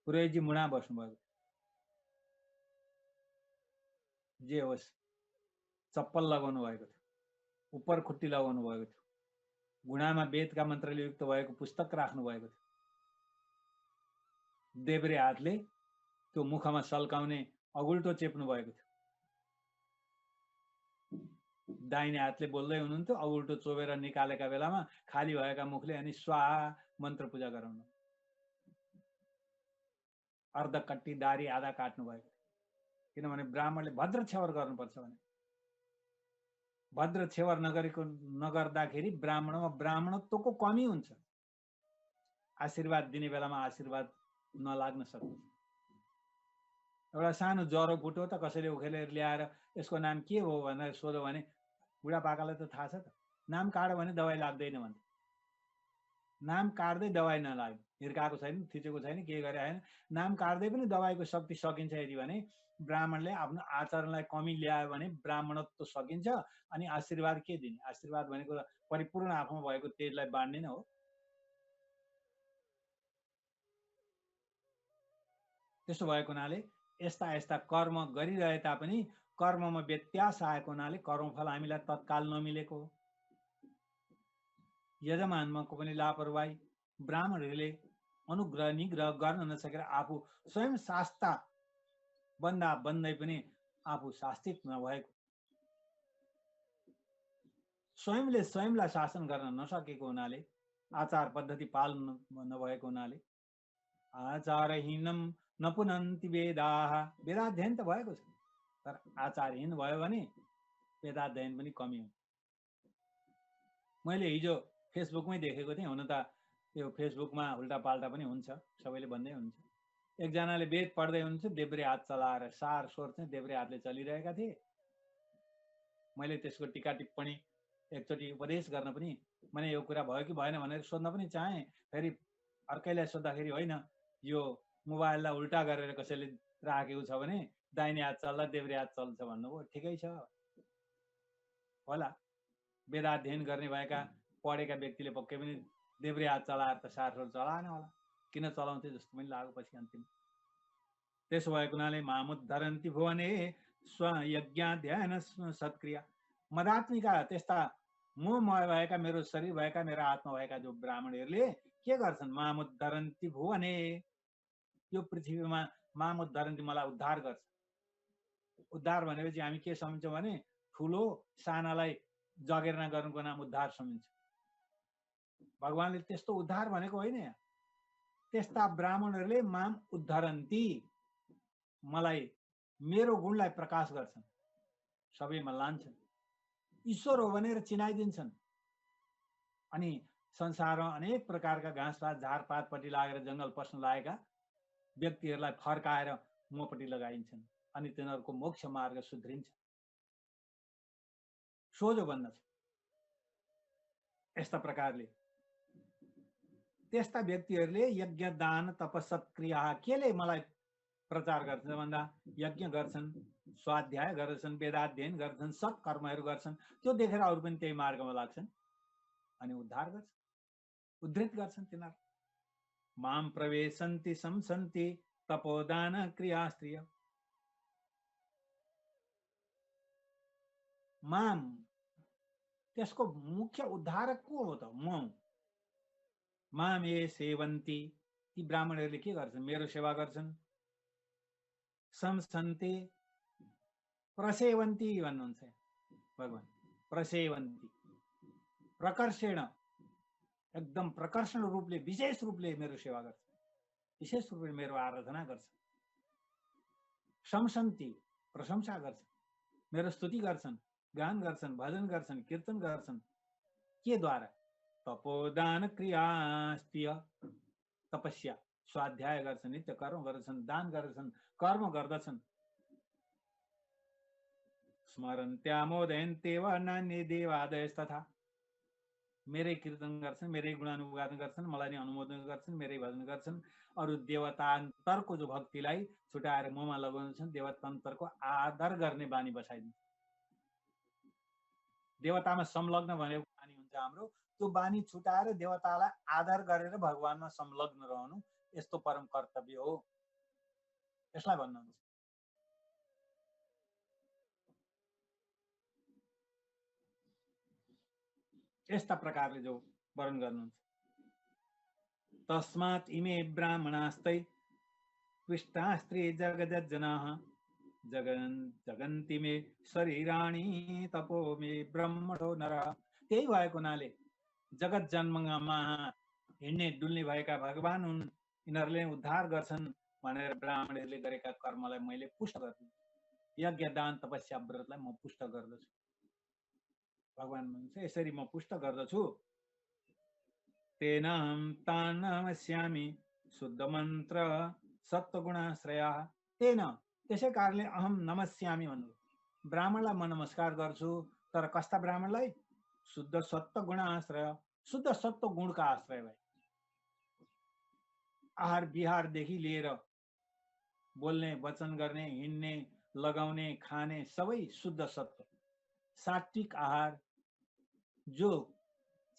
पुरोहितजी मुढा बस्नुभएको, जे होस् चप्पल लगाउनु भएको थियो, उपर खुट्टी लगाउनु भएको थियो, गुणामा वेदका मन्त्रले युक्त भएको पुस्तक राख्नु भएको थियो, देब्रे हातले त्यो मुखमा सल्काउने अगुल्टो चेप्नु भएको थियो, दाहिने हातले बोल्दै हुनुहुन्थ्यो, अगुल्टो चोबेर निकालेका बेलामा खाली भएका मुखले अनि स्वाहा मन्त्र पूजा गराउनु। अर्ध कट्टी दारी आधा काट्नु भएको, किनभने ब्राह्मणले भद्र छेवर गर्नुपर्छ भने। भद्र छेवर नगर्दाखेरि ब्राह्मणमा ब्राह्मणत्वको कमी हुन्छ, आशीर्वाद दिने बेलामा आशीर्वाद नलाग्न सक्छ। एउटा सानो ज्वरो फुट्यो त कसैले उखेलेर ल्याएर यसको नाम के हो भनेर सोध्यो भने बुढापाकालाई त थाहा छ त, नाम काट्यो भने दबाई लाग्दैन भन्छ। नाम काट्दै दबाई नलाग्यो, हिर्काएको छैन, थिचेको छैन, के गरे छैन, नाम काट्दै पनि दबाईको शक्ति सकिन्छ यदि भने ब्राह्मणले आफ्नो आचरणलाई कमी ल्यायो भने ब्राह्मणत्व सकिन्छ। अनि आशीर्वाद के दिने? आशीर्वाद भनेको परिपूर्ण आफूमा भएको तेजलाई बाँड्ने नै हो। त्यसो भएको हुनाले यस्ता यस्ता कर्म गरिरहे तापनि कर्ममा व्यत्यास आएको हुनाले कर्मफल हामीलाई तत्काल नमिलेको हो। यजमानको पनि लापरवाही, ब्राह्मणहरूले अनुग्रह निग्रह गर्न नसकेर आफू स्वयं शास्ता बन्दै पनि आफू शास्तित नभएको, स्वयंले स्वयंलाई शासन गर्न नसकेको हुनाले, आचार पद्धति पालन नभएको हुनाले, आचारहीनम नपुनन्ति वेदाः, वेदाध्ययन त भएको छ तर आचारहीन भयो भने वेदाध्ययन पनि कमी हो। मैले हिजो फेसबुकमै देखेको थिएँ, हुन त यो फेसबुकमा उल्टापाल्टा पनि हुन्छ, सबैले भन्दै हुन्छ। एकजनाले वेद पढ्दै हुनुहुन्छ, देब्रे हात चलाएर सार स्वर चाहिँ देब्रे हातले चलिरहेका थिए। मैले त्यसको टीका टिप्पणी एकचोटि उपदेश गर्न पनि मैले यो कुरा भयो कि भएन भनेर सोध्न पनि चाहेँ। फेरि अर्कैलाई सोद्धाखेरि होइन, यो मोबाइललाई उल्टा गरेर कसैले राखेको छ भने दाहिने हात चल्दा देब्रे हात चल्छ भन्नुभयो। ठिकै छ होला, वेदाध्ययन गर्ने भएका पढेका व्यक्तिले पक्कै पनि देब्रे हात चलाएर त सारस्वर चलाएन होला, किन चलाउँथे जस्तो पनि लाग्यो पछि अन्तिम। त्यसो भएको हुनाले मामुद्धरन्ति भुवने स्वयज्ञाध्ययन सत्क्रिया, मदात्मिका त्यस्ता मोहमय भएका, मेरो शरीर भएका, मेरा आत्मा भएका जो ब्राह्मणहरूले के गर्छन्? मामुद्धरन्ति भुवने, यो पृथ्वीमा मामुद्धरन्ति, मलाई उद्धार गर्छ। उद्धार भनेपछि हामी के सम्झन्छौँ भने ठुलो सानालाई जगेर्ना गर्नुको नाम उद्धार सम्झिन्छ। भगवानले त्यस्तो उद्धार भनेको होइन। त्यस्ता ब्राह्मणहरूले माम उद्धरन्ति, मलाई मेरो गुणलाई प्रकाश गर्छन्, सबैमा लान्छन्, ईश्वर हो भनेर चिनाइदिन्छन्। अनि संसारमा अनेक प्रकारका घाँसपात झारपातपट्टि लागेर जङ्गल पस्न लागेका व्यक्तिहरूलाई फर्काएर मपट्टि लगाइन्छन् अनि तिनीहरूको मोक्ष मार्ग सुध्रिन्छ, सोझो बन्दछ। यस्ता प्रकारले त्यस्ता व्यक्तिहरूले यज्ञ दान तपसत्क्रिया केले मलाई प्रचार गर्छन् भन्दा यज्ञ गर्छन्, स्वाध्याय गर्छन्, वेदाध्ययन गर्छन्, सत्कर्महरू गर्छन्, त्यो देखेर अरू पनि त्यही मार्गमा लाग्छन् अनि उद्धार गर्छन्, उद्धृत गर्छन्। तिनीहरू माम प्रवेशन्ति संसन्ति तपोदान क्रियास्त्रिय, माम त्यसको मुख्य उद्धारक को हो त? म। माम ए सेवन्ती, ती ब्राह्मणहरूले के गर्छन्? मेरो सेवा गर्छन्। संसन्ति, प्रसेवन्ती भन्नुहुन्छ भगवान, प्रसेवन्ती, प्रकर्षेण, एकदम प्रकर्षण रूपले, विशेष रूपले मेरो सेवा गर्छ, विशेष रूपले मेरो आराधना गर्छ। संसन्ति, प्रशंसा गर्छन्, मेरो स्तुति गर्छन्, गान गर्छन्, भजन गर्छन्, कीर्तन गर्छन्। के द्वारा? तपोदान क्रियास्त्रिय, तपस्या, स्वाध्याय गर्छन्, नित्य कर्म गर्छन्, दान गर्छन्, कर्म गर्दछन्। स्मरन्त्यामोदयन्तेव नान्ये देवादयस्तथा, मेरै कीर्तन गर्छन्, मेरै गुणानुगान गर्छन्, मलाई नै अनुमोदन गर्छन्, मेरै भजन गर्छन्। अरू देवतान्तरको जो भक्तिलाई छुटाएर ममा लगाउँछन्, देवतान्तरको आदर गर्ने बानी बसाइदिन्छ। देवतामा संलग्न भनेको बानी हुन्छ हाम्रो, त्यो बानी छुटाएर देवतालाई आदर गरेर भगवानमा संलग्न रहनु, यस्तो परम कर्तव्य हो, यसलाई भन्नुहुन्छ। यस्ता प्रकारले जो वर्णन गर्नुहुन्छ। तस्मात् इमे ब्राह्मणास्ते पृष्ठास्त्रे जगजज्जनाः जगन्ति मे शरीराणि तपो मे ब्रह्मणो नर, त्यही भएको हुनाले जगत जन्ममा हिँड्ने डुल्ने भएका भगवान हुन्, यिनीहरूले उद्धार गर्छन्, भनेर ब्राह्मणहरूले गरेका कर्मलाई मैले पुष्ट गर्छु, यज्ञ दान तपस्या व्रतलाई म पुष्ट गर्दछु। भगवान भन्छ यसरी म पुष्ट गर्दछु। तेन तान् नमस्यामि शुद्ध मन्त्र सत्वगुणाश्रया। तेन त्यसै कारणले अहम नमस्यामि भन्नु, ब्राह्मणलाई म नमस्कार गर्छु, तर कस्ता ब्राह्मणलाई? शुद्ध सत्व गुण आश्रय, शुद्ध सत्व गुणका आश्रय भए। आहार विहारदेखि लिएर बोल्ने वचन गर्ने हिँड्ने लगाउने खाने सबै शुद्ध सत्व, सात्विक आहार, जो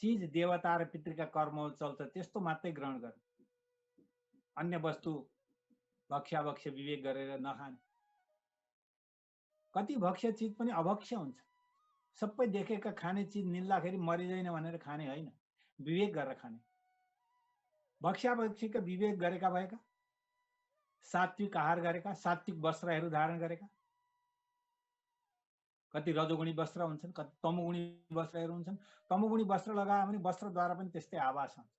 चीज देवता र पितृका कर्म चल्छ त्यस्तो मात्रै ग्रहण गर्ने, अन्य वस्तु भक्ष्य भक्ष्य विवेक गरेर नखाने। कति भक्ष्य चिज पनि अभक्ष्य हुन्छ, सबै देखेका खाने चिज निल्दाखेरि मरिँदैन भनेर खाने होइन, विवेक गरेर खाने। भक्ष्य भक्ष्यका विवेक गरेका भएका, सात्विक आहार गरेका, सात्विक वस्त्रहरू धारण गरेका। कति रजोगुणी वस्त्र हुन्छन्, कति तमोगुणी वस्त्रहरू हुन्छन्। तमोगुणी वस्त्र लगायो भने वस्त्रद्वारा पनि त्यस्तै आभास हुन्छ।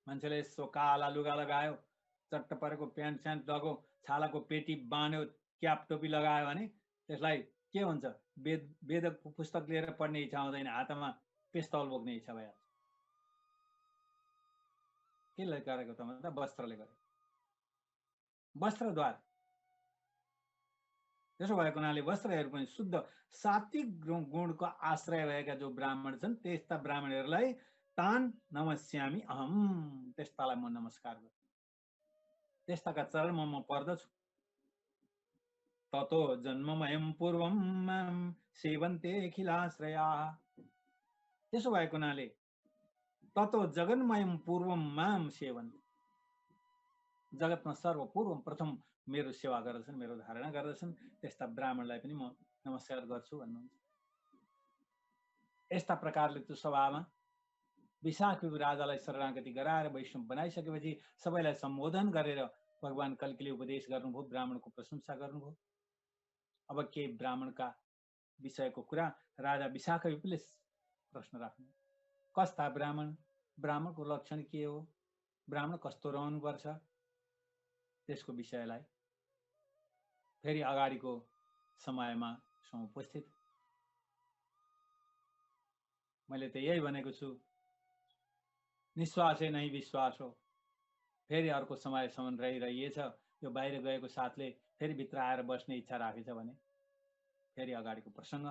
मान्छेले यसो काला लुगा लगायो, चट्ट परेको प्यान्ट स्यान्ट लगायो, छालाको पेटी बान्यो, क्याप टोपी लगायो भने त्यसलाई के हुन्छ? वेदको पुस्तक लिएर पढ्ने इच्छा हुँदैन, हातमा पिस्तौल बोक्ने इच्छा भइहाल्छ। केले गरेको त भन्दा वस्त्रले गरेको, वस्त्रद्वारा। त्यसो भएको हुनाले वस्त्रहरू पनि शुद्ध सात्विक गुणको आश्रय भएका जो ब्राह्मण छन् त्यस्ता ब्राह्मणहरूलाई तान नमस्यामि अहम, त्यस्तालाई म नमस्कार गर्छु, त्यस्ताका चरणमा म पर्दछु। ततो जन्ममयम पूर्वम माम सेवन्ते अखिलाश्रया। त्यसो भएको हुनाले ततो जगन्मयम पूर्वम माम सेवन्ते, जगतमा सर्वपूर्वम प्रथम मेरो सेवा गर्दछन्, मेरो धारणा गर्दछन्, त्यस्ता ब्राह्मणलाई पनि म नमस्कार गर्छु भन्नुहुन्छ। यस्ता प्रकारले त्यो सभामा विशाख राजालाई शरणागति गराएर वैष्णव बनाइसकेपछि सबैलाई सम्बोधन गरेर भगवान कल्कीले उपदेश गर्नुभयो, ब्राह्मणको प्रशंसा गर्नुभयो। अब के ब्राह्मणका विषयको कुरा राजा विशाखले प्रश्न राख्नु, कस्ता ब्राह्मण, ब्राह्मणको लक्षण के हो, ब्राह्मण कस्तो रहनुपर्छ, त्यसको विषयलाई फेरि अगाडिको समयमा उपस्थित। मैले त यही भनेको छु, निश्वासै नै विश्वास हो। फेरि अर्को समयसम्म रहिरहेछ, यो बाहिर गएको साथले फेरि भित्र आएर बस्ने इच्छा राखेछ भने फेरि अगाडिको प्रसङ्ग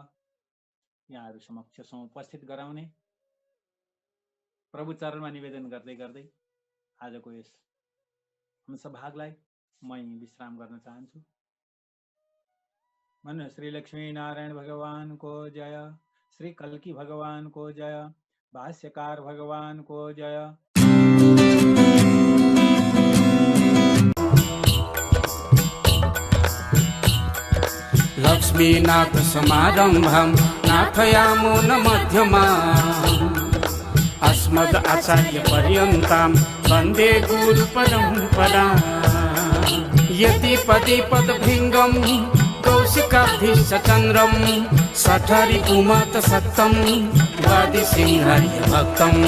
यहाँहरू समक्ष उपस्थित गराउने, प्रभु चरणमा निवेदन गर्दै गर्दै आजको यस अंशभागलाई म विश्राम गर्न चाहन्छु। मन श्री लक्ष्मी नारायण भगवान को जय, श्री कल्की भगवान को जय, भाष्यकार भगवान को जय। लक्ष्मीनाथ समारंभं नाथयामो न मध्यमाम्, अस्मद् आचार्य पर्यन्तां वन्दे गुरु परम्पराम्। यति पदि पदभृङ्गं कौशिकाब्धिश्च चन्द्रं, सठरि पुमत सत्तं वादि सिंहार्य भक्तम्।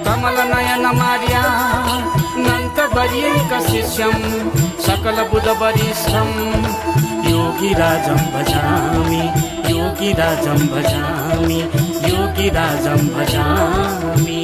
कमलनयन मार्या नन्तवर्यैक शिष्यं, सकल बुधवरिष्ठं योगिराजं भजामि, योगिराजं भजामि, योगिराजं भजामि।